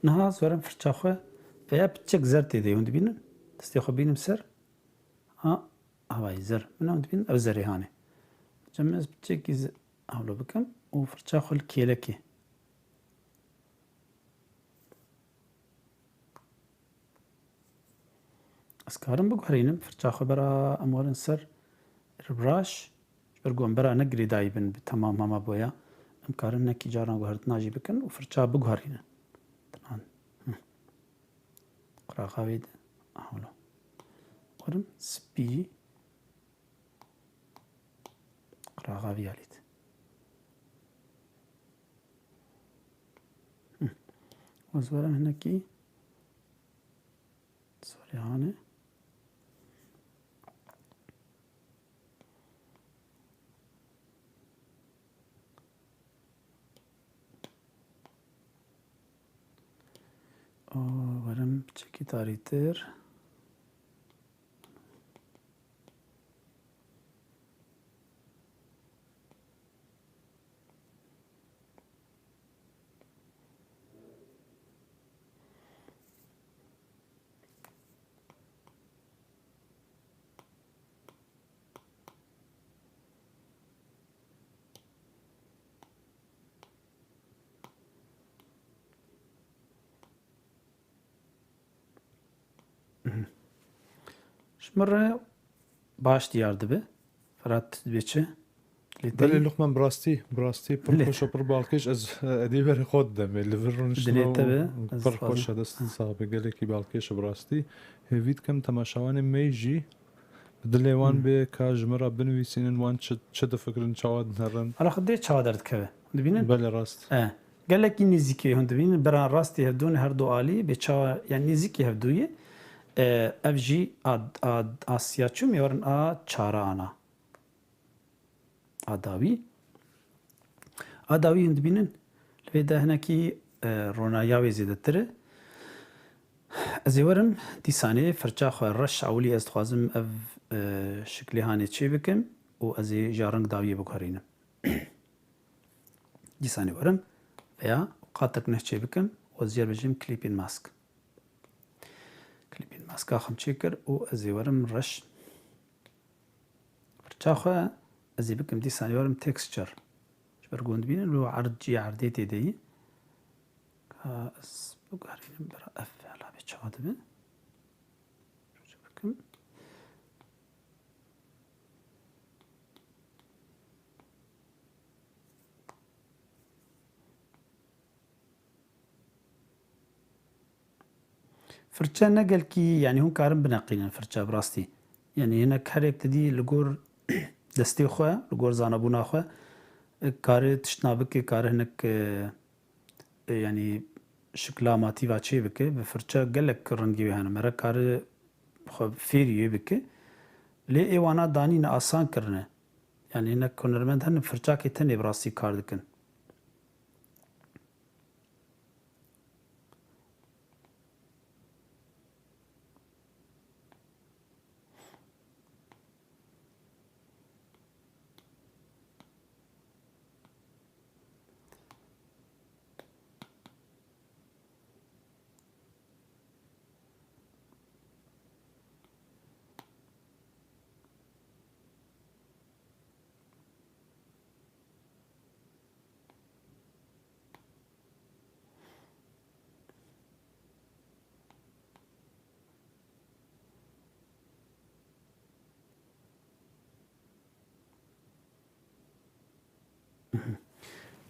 Niha zorim firça xwe veya piçek zer tê de hûn dibînin? Destê xwe bînim ser. Ha, havayî zer. Min hûn dibînin ev zerê hane. Cem ez piçekî hewlo bikim û firça xwe li kêlekê. Ez karim biguherînim firça xwe bera em werin ser ribiraş ji ber ku em bera negirêdayî bin bi temam hema boya. Em karin nekî caran guhertina jî bikin û firça biguherînin. Quraxa wê de hewlo. Werim spî quraxa vî alît. Ez werim hinekî sorê hane. Werim piçekî tarîtir. Ji min re baş diyar dibe. Firat dibe çi? بله لقمان براستی پر خوش و پر بالکش از ادی بر خود دمه لیورونش دلیته به پر خوش دست صاحب گله کی بالکش براستی هوید کم تماشاوان میجی دلیوان به کاج مرا بنویسینن وان چه فکرن چواد نرن حالا خدای چاوا درد که دبینن بله راست گله کی نزیکی هون دبینن بران راستی هفدون هر دو عالی به چاوا یعنی نزیکی هفدویه ev jî Asya çû mêwarin a çara ana. A dawî hûn dibînin li vê de hinekî ronaya wê zêdetir e. Ez ê werim dîsanê firça xwe reş ewlî ez dixwazim ev şiklê hanê çê bikim û ez ê ji reng dawiyê biguherînim. Dîsanê werim veya qatek neh çê bikim û ez jê bijîm klîpên mask. Klîpên maska xwe çê kir û ez ê werim reş. Firça xwe ez ê bikim dîsanê werim texture. Ji ber ku hûn dibînin lû erd cî erdê tê de yî. Ez biguherînim bera ev hela bê çawa dibe. Bikim. Firça ne gelkî yani hûn karin bineqînin firça bi rastî. Yani hinek herek didî li gor destê xwe, li gor zanebûna xwe karê tiştna bike, karê hinek yani şikla matîva çê bike. Bi firça gelek rengî wê hene. Mere karê xwe fêrî wê bike. Lê êwana danîne asan kirine. Yani hinek hunermend hene firçakê tenê bi rastî kar dikin.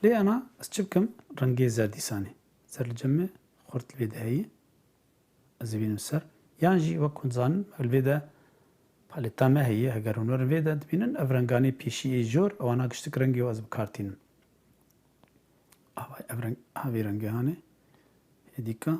لێ ئەنا ئەس چ بکەم ڕەنگەی زەردیسانێ سەر لە جەمێ خورد لێ دەهەیە ئەز بینم سەر یانژی وەک کوزانن هەلوێدا پالێتامە هەیە هەگەر هونەر وێدا دبینن ئەv ڕەنگانەی پێشی ژۆر ئەوانە گشتک ڕەنگی و ئەز بکارتینم ئاوی ڕەنگەهانێ هێدیکە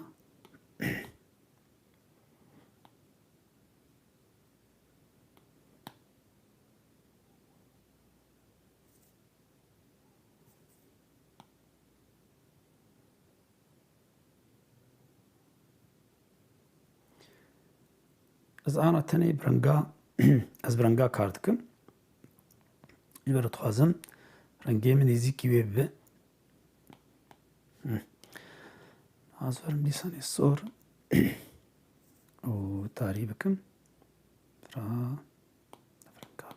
Ez ana tenê ez bi renga kar dikim. Ji ber dixwazim rengê min nêzîkî wê bibe. Az verim dîsanê sor û tarî bikim. Ra renga.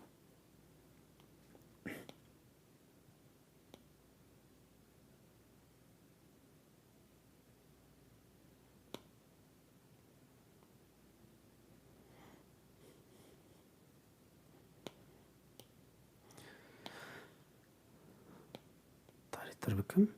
Tarî bikim.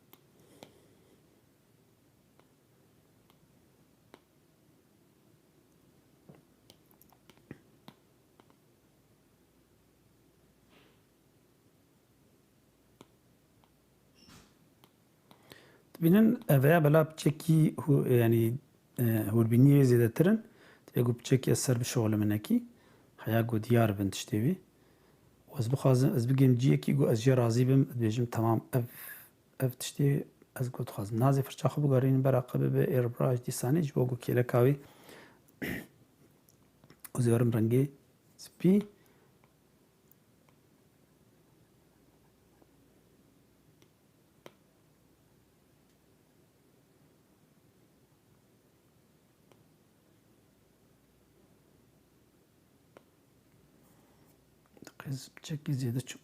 Dibînin veya bela piçekî yanî hûrbîniyê wê zêdetir in divê got piçekî ez ser bişoxile minekî heya got diyar bin tiştê wê û ez bixwazim ez bigêm ciyekî got ez jê razî bim dibêjim temam ev tiştê ez got dixwazim nazê firça xwe bigarînim bereqe bibe êrbraj dîsanê ji bo got kêleka wê û zê werim rengê spî qîz piçekî zêde çû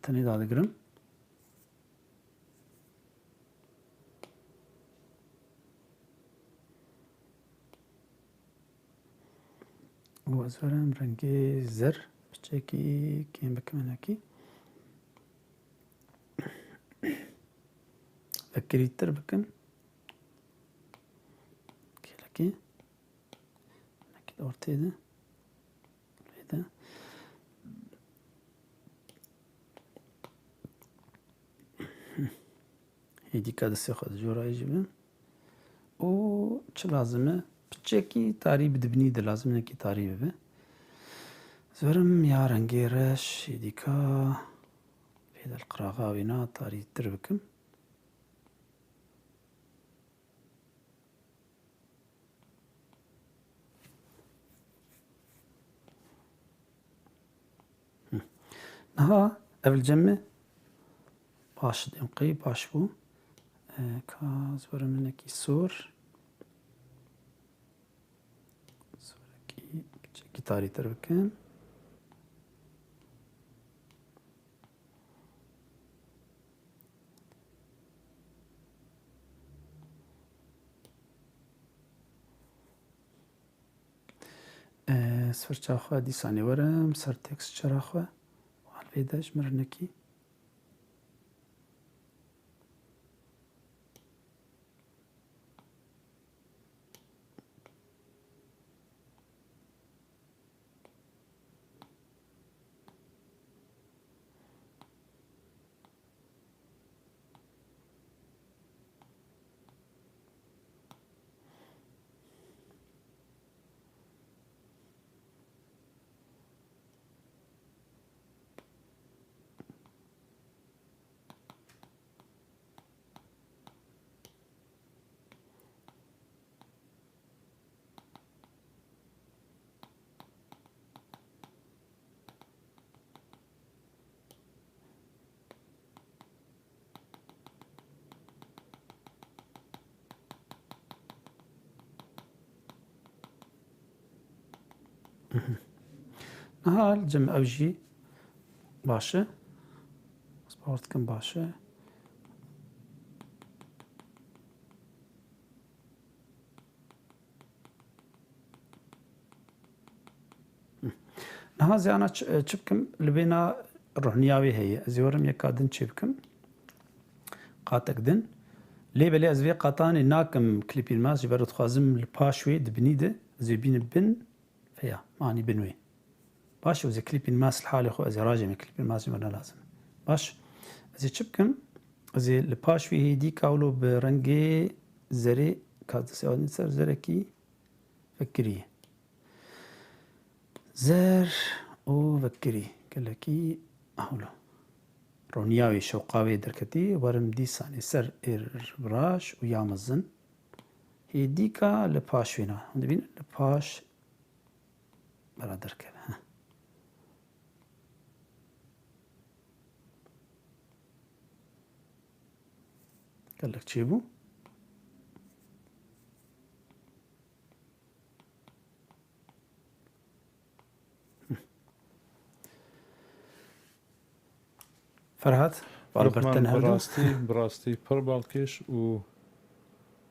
tenê dadigirim û ez werim rengê zer piçekî kêm bikim hinekî vekirîtir bikim kêlekê hinekî de ortê de lê de hêdîka destê xwe di jorayê jî bim û çi lazim e piçekî tarî bi dibinî de lazim hinekî tarî bibe ez werim ya rengê reş hêdîka pêdel qiraxa wêna tarîtir bikim niha ev li cem baş demqî baş bû ka ez werim hinekî sorekî kiçikî tarîtir bikim ez firça xwe dîsanê werim ser tekstçera xwe helvê de ji min hinekî niha li cem ew jî baş e ez bawer dikim baş e نهازي أنا تشبكم لبينا الرهنياوي هي أزيورم يكادن تشبكم قاتك دن لي بلي أزوي قاتاني ناكم كليبين ماس جبرت خوازم الباشوي دبنيده زي بين بن فيا ماني بنوي باش وزي كليبين ماس الحالي خو أزي راجع من كليبين ماس جبرنا لازم باش أزي تشبكم أزي الباشوي هي دي كاولو برنجي زري كاد سيادين سر زركي فكريه زر او فكري كلكي أهلا رونياوي شوقاوي دركتي ورم دي ساني سر براش ويامزن هي ديكا لباش فينا دبين لباش برا دركت كلك تشيبو فرهاد لقمان براستي پر بالكش و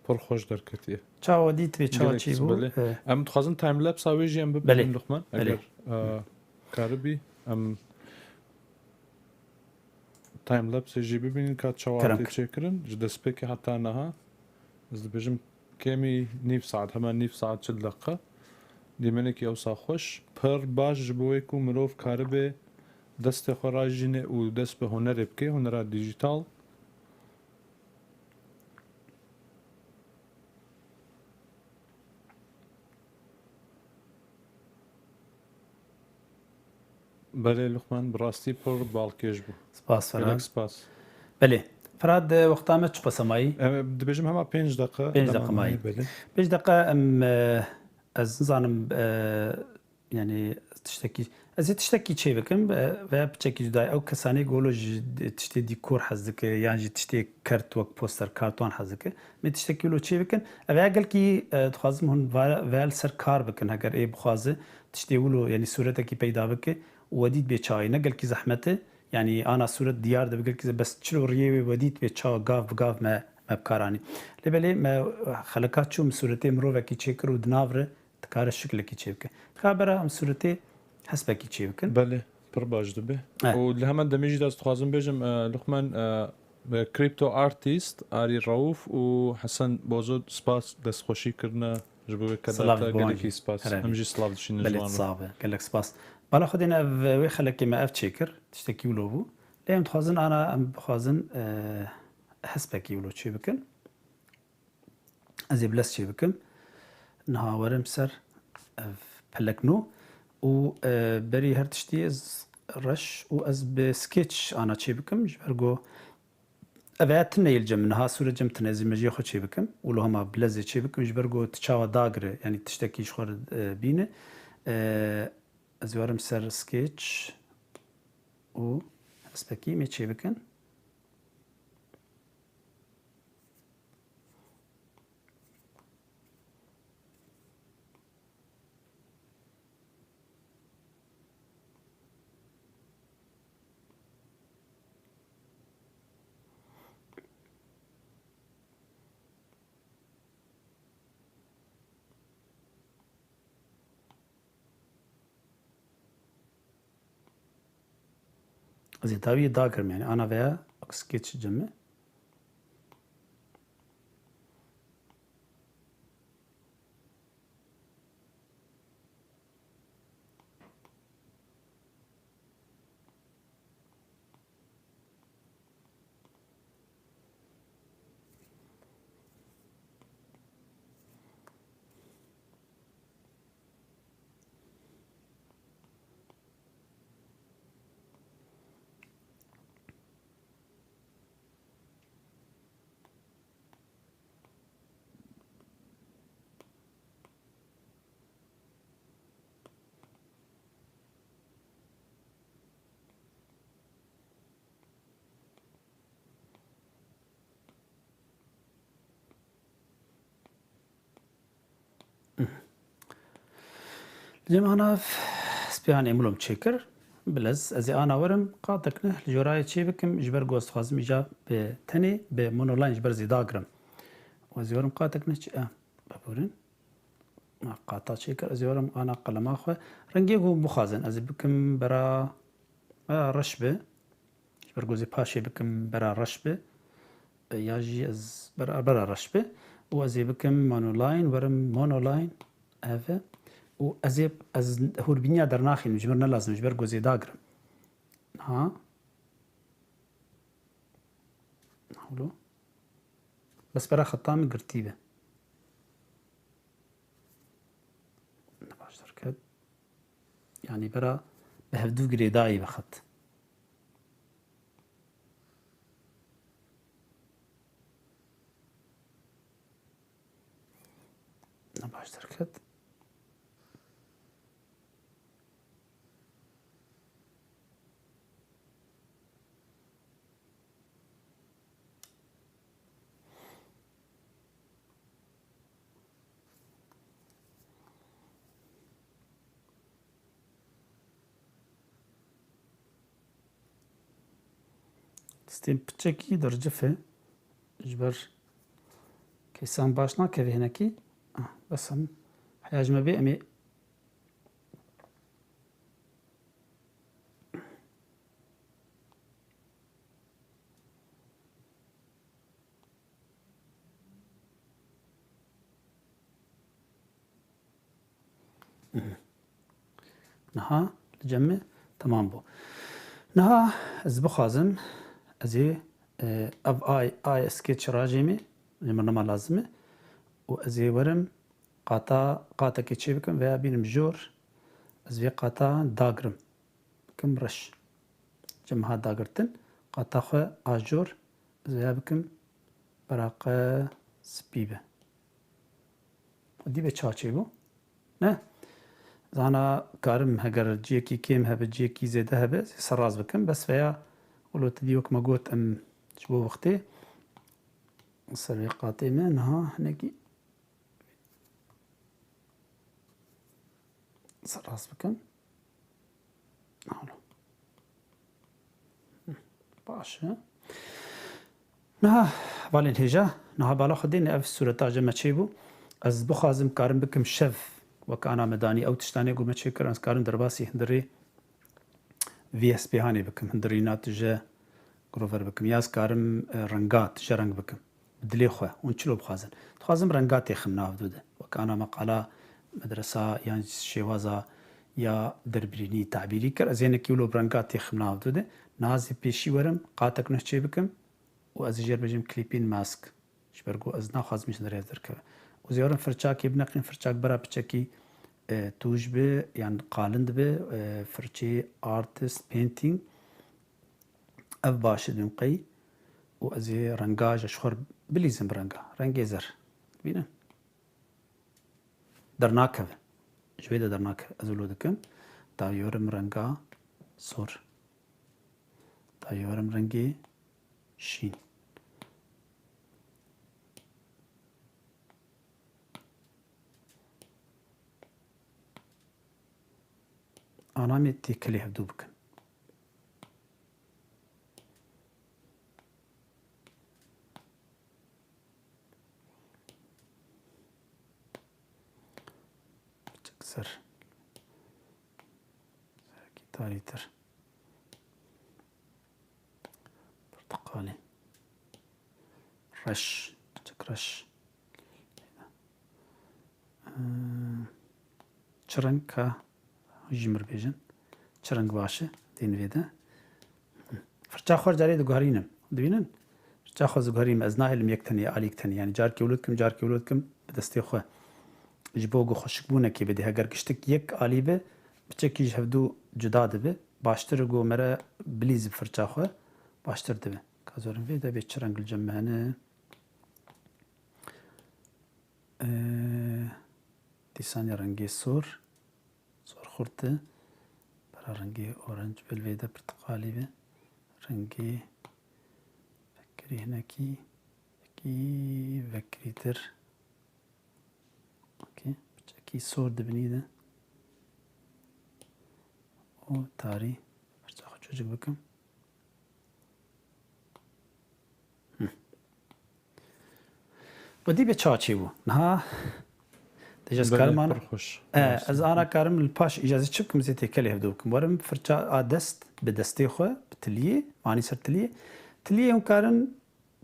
پر خوش دركتيه چاو ديت بي چاو تشيبو ام تخازن تايم لابس اويجي ام ببين لقمان اگر كاربي ام تايم لابس يجي ببين كات شواتي تشكرن جدا سبيكي حتى انها از بجم كيمي نيف ساعت هما نيف ساعت شد دقة دي منك يوصا خوش پر باش جبويكو مروف كاربي دست خراجينه و دست به هنر بكي هنر ديجيتال بله لقمان براستي پر بالكيش بو سپاس فراد سپاس بله فراد وقتامه چه قسمایی دبجم هما 5 دقيقة 5 دقيقة ماي بله 5 دقيقة ام از نظانم يعني تشتكي شيء بكم بتشكي جداي او كساني يقولوا تشتي ديكور حزك يعني تشتي كرت وك بوستر كارتون حزك ما تشتكي له شيء بكن ابي قال كي تخازم هون فال سر كار بكن هكر اي بخازه تشتي له يعني صورتك بيدا بك وديت بيچاي نقل كي زحمته يعني انا صورة ديار ده بقول كذا بس تشلو ريوي وديت بيچا قاف ما بكاراني لبلي ما خلقات شو صورتي مروه كي تشكر ودنافره تكار الشكل كي تشبك خبره ام صورتي حسبك تشبك بله پر باش دبه و لهمن دميجي داز تخازم بيجم لقمان كريبتو ارتيست اري روف و حسن بوزود سباس دست خوشي كرنا جبوه كداتا قالكي سباس همجي سلاف شي نجوانو بلي صعبه قال لك سباس بالا خدينا وي خلك ما اف تشيكر تشتكي ولو ليم تخازن انا ام بخازن حسبك يولو تشبكن ازي بلس تشبكن نها ورم سر بلكنو و بري هر تشتي از رش و از بسكتش انا تشبكم جبرغو ابياتنا يلجم منها صورة جمت نازي مجي خو تشبكم ولو هما بلزي تشبكم جبرغو تشاوا داغر يعني تشتكي شخور بينه از ورم سر سكتش و اسبكي مي تشبكن زي تاوي داكر يعني انا فيها سكتش جمع جمعنا سبيان املوم تشيكر بلز ازي انا ورم قاطكنه الجوراي شي بكم جبر غوست خازم اجا بتني بمونولاين جبر زي داغرام وزي ورم قاطكنه بابورن قاتا شكر از يورم أنا قلم أخوة رنجي هو بخازن از بكم برا رشبة برجوزي باشي بكم برا رشبة ياجي از برا رشبة وازي بكم مونولاين ورم مونولاين هذا وازي از هو البنية درناخي مجبرنا لازم مجبر جوزي داقرم ها حلو بس برا خطامي قرتيبه باش تركب يعني برا بهفدو قريداي بخط باش تركب ستیم بچکی در جفه جبر كيسان باشنا كيف هناكي بس هم حياج ما بي أمي نها الجمع تمام بو نها از بخازم ازي اف اي سكتش راجمي لمرنا ما لازمه وازي ورم قاتا كيتشي بكم فيها بين مجور ازي قاتا داقرم بكم رش جمها داقرتن قاتا خو اجور ازي بكم براقة سبيبة ودي بتشاچي بو نه زانا كارم هجر جيكي كيم هبه جيكي زيده هبه سراز بكم بس فيها ولو تديوك ما قوت ام شبو وقتي سرقاتي منها هناكي سراز بكم حلو باشا نها بالين هجا نها بالا خدين اف السورة تاجة ما تشيبو از بخازم كارم بكم شف وكأنا مداني او تشتاني قو ما تشيكر از كارم درباسي هندري في اس بي هاني بكم هندري ناتجة گروفر بكم ياز كارم رنگات جرنگ بكم بدلي خواه ونشلو بخازن تخازم رنگات يخم نافدوده وكأنا مقالة مدرسة يعني شوازة يا دربريني تعبيري كر ازينا كيلو برنگات يخم نافدوده نازي بيشي ورم قاتك نحچي بكم وازجر بجم كليبين ماسك شبرگو از ناخاز مش دريز دركبه وزيورم فرچاكي بنقلين فرچاك برا بچكي توج به يعني قالند به فرچي ارتست بينتينج اف باش دنقي وازي رنگاج اشخر بليزم برنگا رنگي زر بينا درناكه جويده درناكه ازولو دكم تا يورم رنگا سور تا يورم رنگي شين أنا متي كلي هبدو بكن تكسر تاري تر برتقالي رش تكرش چرنكا جمر بيجن چرنگ باشه دين فيدا فرچا خور جاري دغارينم دبينن فرچا خو زغاريم از ناهل يكتني عليكتني يعني جار كي ولدكم بدستي خو جبوغو خوشبونه كي بدي هاگر گشتك يك عليبه بچكي جهدو جدا دبه باشتر گو مره بليز فرچا خو باشتر دبه كازورن فيدا بي چرنگ الجمهنه ديساني رنگي سور خورته برا رنگي اورنج بالفيدا برتقالي به رنگي فكري هناكي فكري تر اوكي بچكي سور دبنيده او تاري برچا خو çocuk بكم ودي بچاچي بو نها إجازة كارمان خوش از أنا كارم الباش إجازة شب كم زيت كله هدوكم ورم فرشا دست بدستي خو بتليه معني سر تليه هم كارن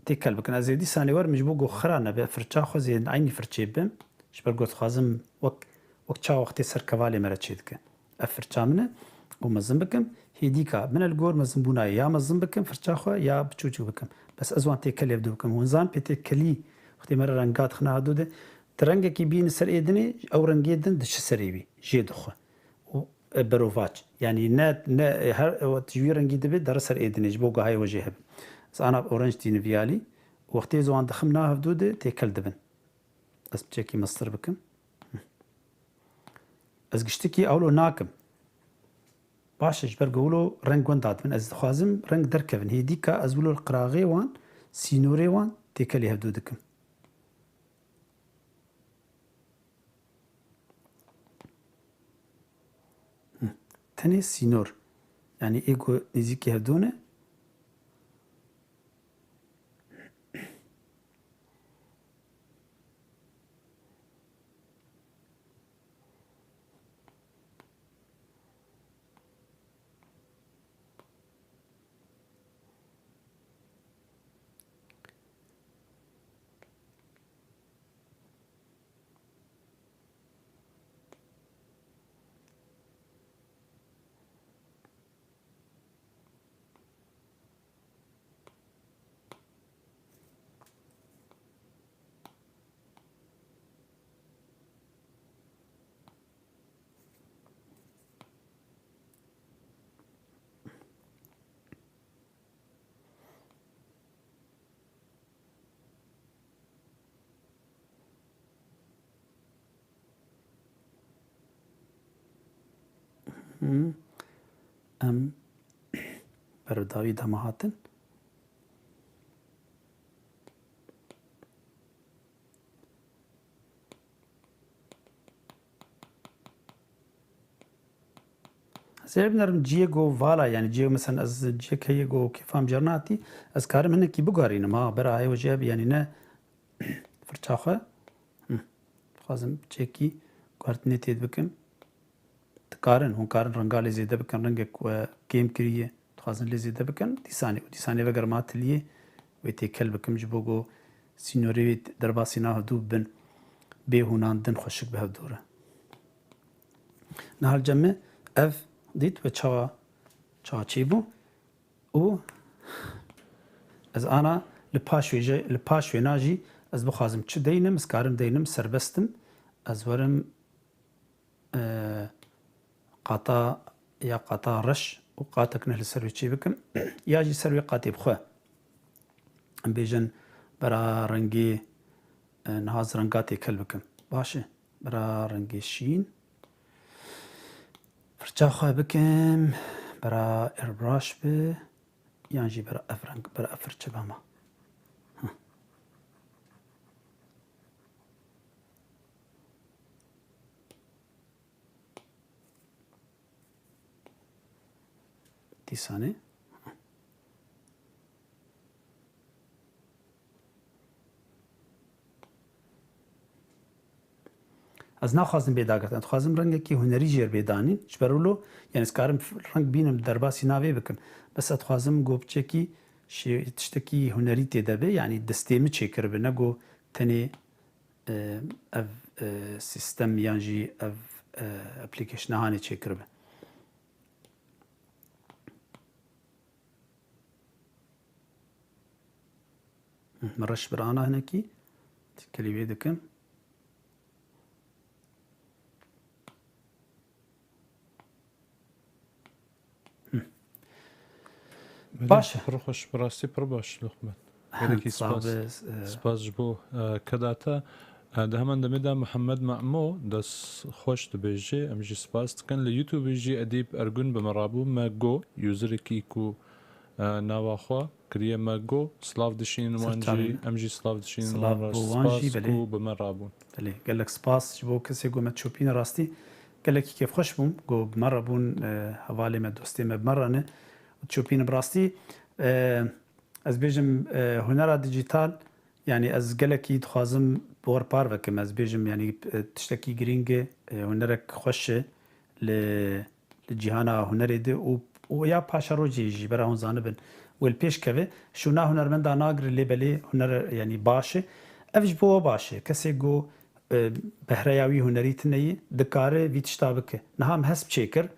تكل بكن أزيدي ثاني ور مش بوجو خرانة بفرشا خو زين عيني فرشي بم شبر قلت خازم وقت شا وقت سر كوالي مرة شيدك أفرشا منه ومزن بكم هيديكا من الجور مزن بونا يا مزن بكم فرشا خو يا بتشوجو بكم بس أزوان تكل يبدوكم ونزان بتكلي وقت مرة رنقات خنا هدوده ترنگه کی بین سر ایدنی او رنگی دن دش سریبی جید خو و بروفاج يعني نه هر وتجوي رنگی دبی در سر ایدنی جبوگه های وجه هب از انا اورنج تین فيالي وقتی زوان دخمنا هفدوده تیکل دبن از بچکی مصر بکم از گشتکی اولو ناکم باش جبر قولو رنگ وان داد من از خوازم رنگ درکبن هی دیکا از ولو القراغي وان سینوری وان تیکلی هفدودکم تني سينور يعني ايجو نزيكي هدونه ام برداوی دمهاتن زين بنرم جيجو فالا يعني جيجو مثلا از جيك هيجو كيفام جرناتي از كارم هنا كي بقارين ما برا هاي وجاب يعني نه فرشاخه خازم جيكي كارتني تيد بكم تقارن هون قارن رنگالي زيادة بكن رنگك و جيم كريه تخازن لي زيادة بكن دي ثانية وگر مات ليه ويتكل بكم جبوغو سينوري درباسي ناه دوب بن بي هونان دن خوشك به دوره نهار جمع اف ديت و چا چيبو و از انا لپاش ويناجي از بخازم چه دينم اسكارم دينم سربستم از ورم قطا يا قطا رش وقاتك نهل السروي تشي بكم ياجي سروي قاتي بخوه ام بيجن برا رنگي نهاز رنگاتي كل بكم باشه برا رنگي شين فرچا خواه بكم برا اربراش به يانجي برا افرنگ برا افرچه باما ثانية از نخوازم پیدا کردن خوازم رنگی که هنری جیر بیدانین شبرولو یعنی اسکارم رنگ بینم درباسی ناوی بکم بس اتخوازم گوبچه کی تشتکی هنری تیده به یعنی دستیمه چیکر به نگو تنی اف سیستم یانجی اف اپلیکیشن هانی چیکر به مرش برانا هناكي تكلي بيدكم باش خوش براسي باش لقمت هذيك سباس جبو كداتا ده همان دمدا محمد معمو دس خوش دبيجي امجي سباس كان ليوتيوب يجي اديب ارجون بمرابو ما جو يوزر كيكو ناواخوا كريه ماغو سلاف دشين وانجي امجي سلاف دشين وانجي بلي بمرابون بلي قال لك سباس جبو كسي جو ما تشوبين راستي قال لك كيف خوش بوم جو بمرابون حوالي ما دوستي ما بمرانه تشوبين براستي از بيجم هنرا ديجيتال يعني از قال لك يتخازم بور بارفكم از بيجم يعني تشتكي جرينج هنرك خوش لجهانا هنري دي ويا باشا روجي جي برا هون زانبن والبيش كفي شونا هنرمند ناقر اللي بلي هنر يعني باشي افج بو باشي كسي جو بهرياوي هنري تني دكاره فيتشتابك نهم هسب تشيكر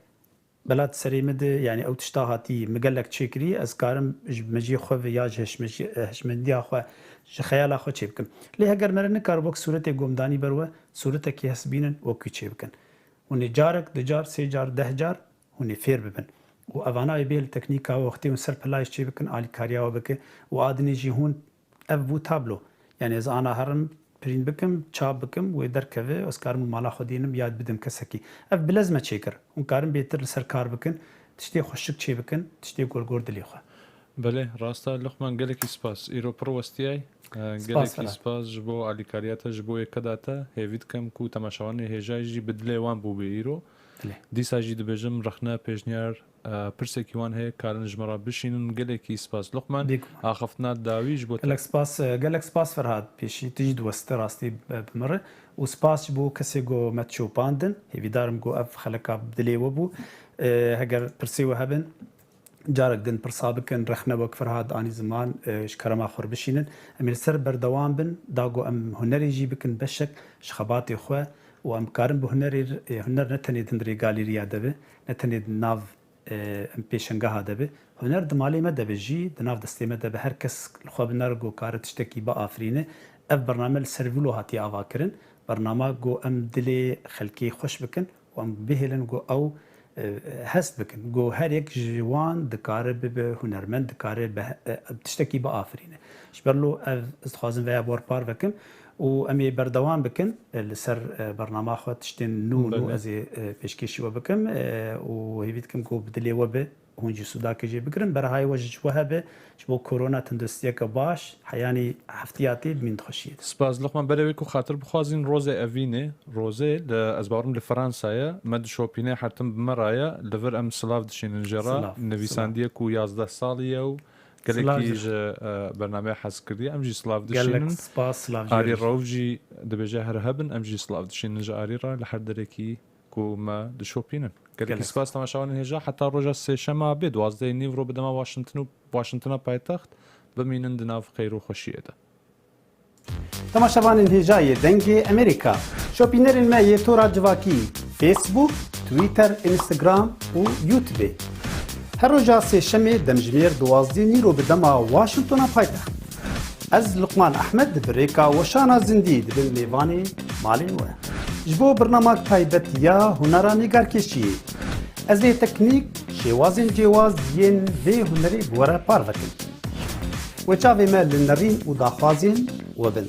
بلاد سريمد يعني او تشتاهاتي مقلك تشيكري از كارم مجي خو ياج هشمندي اخو خيال اخو تشيبكن لي هگر مرن كاربوك صورت گومداني برو صورت كي حسبين وكي تشيبكن وني جارك دجار سي جار ده جار وني فير ببن واوانا بيل تكنيكا وقتي وسر بلاش تشيبكن علي كاريا وبك وادني جي هون افو تابلو يعني اذا انا هرم برين بكم چاب بكم و دركوه اسكارم مالا خودينم ياد بدم كسكي اف بلازمه تشيكر ونكارم بيتر سركار بكن تشتي خوشك تشي بكن تشتي غورغور دليخه بله راستا لقمان گلکی سپاس ایرو پروستیای گلکی سپاس جبو علیکاریاتا جبو کداتا هیوید کم کو تماشاوان هجای جی بدله وان بو به ایرو دیسا جی دبجم رخنا پیشنیار پرسکیوان هی کارن جمرا بشینن گلکی سپاس لقمان آخفتنا داوی جبو گلک سپاس فرهاد پیشی تجد وست راستی بمره و سپاس جبو کسی گو متشو باندن هیویدارم گو اف خلقا بدله وبو هگر پرسیو هبن جارك دن برصابكن رخنا وك فرهاد اني زمان شكرما خور بشينن امير سر بردوام بن داغو ام هنري جيبكن بشك شخباتي خو وام كارم بهنري هنر نتني دندري غاليريا دبه نتني ناف ام بيشنغا هدبه هنر دمالي مدبه جي دناف دستي مدبه هر كس خو بنرغو كار تشتكي با افرينه اف برنامج سيرفلو هاتي افاكرن برنامج جو ام دلي خلكي خوش بكن وام بهلن جو او هست بکن گو هر یک جوان دکاره به هنرمند دکاره بتشتکی با آفرینه شبرلو استخوازن ویا بور پار بکن و امی بردوام بکن لسر برنامه خود تشتین نو از پیشکشی و بکم و هیوید کم گو بدلی و به هونجی سودا که جی بگرن برای های وجه جوه به شبو کرونا تندستیه که باش حیانی هفتیاتی بمین خشید سپاس لقمان بروی که خاطر بخوازین روزه اوینه روزه از بارم لفرانسایه مد شوپینه حرتم بمرایا لور ام سلاف دشین انجرا نویسندیه کو 11 سالیه و گلکی برنامه حس کردی ام جی سلاف دشینن سپاس سلاف آری روجی دبجه هر هبن ام جی سلاف دشین انجا آری را لحد درکی کو ما دشوپینن گلکی سپاس تماشاوان هجا حتی روزا سه شما به 12 نیورو بدما واشنطن پایتخت بمینن دناف خیر و خوشیه ده تماشاوان هجای دنگ امریکا شوپینرین ما یتورا جواکی فیسبوک تویتر اینستاگرام و یوتیوب هر روزا سه شمه دمجمیر 12 نیرو بدما واشنطن پایتخت از لقمان احمد بریکا وشانا زندی دبن لیوانی مالین و جبو برنامه تایبت یا هنرا نگارکشی از لی تکنیک شوازن جواز ین وی هنری بورا پاروکن و چاوی مل لنرین و داخوازین و بن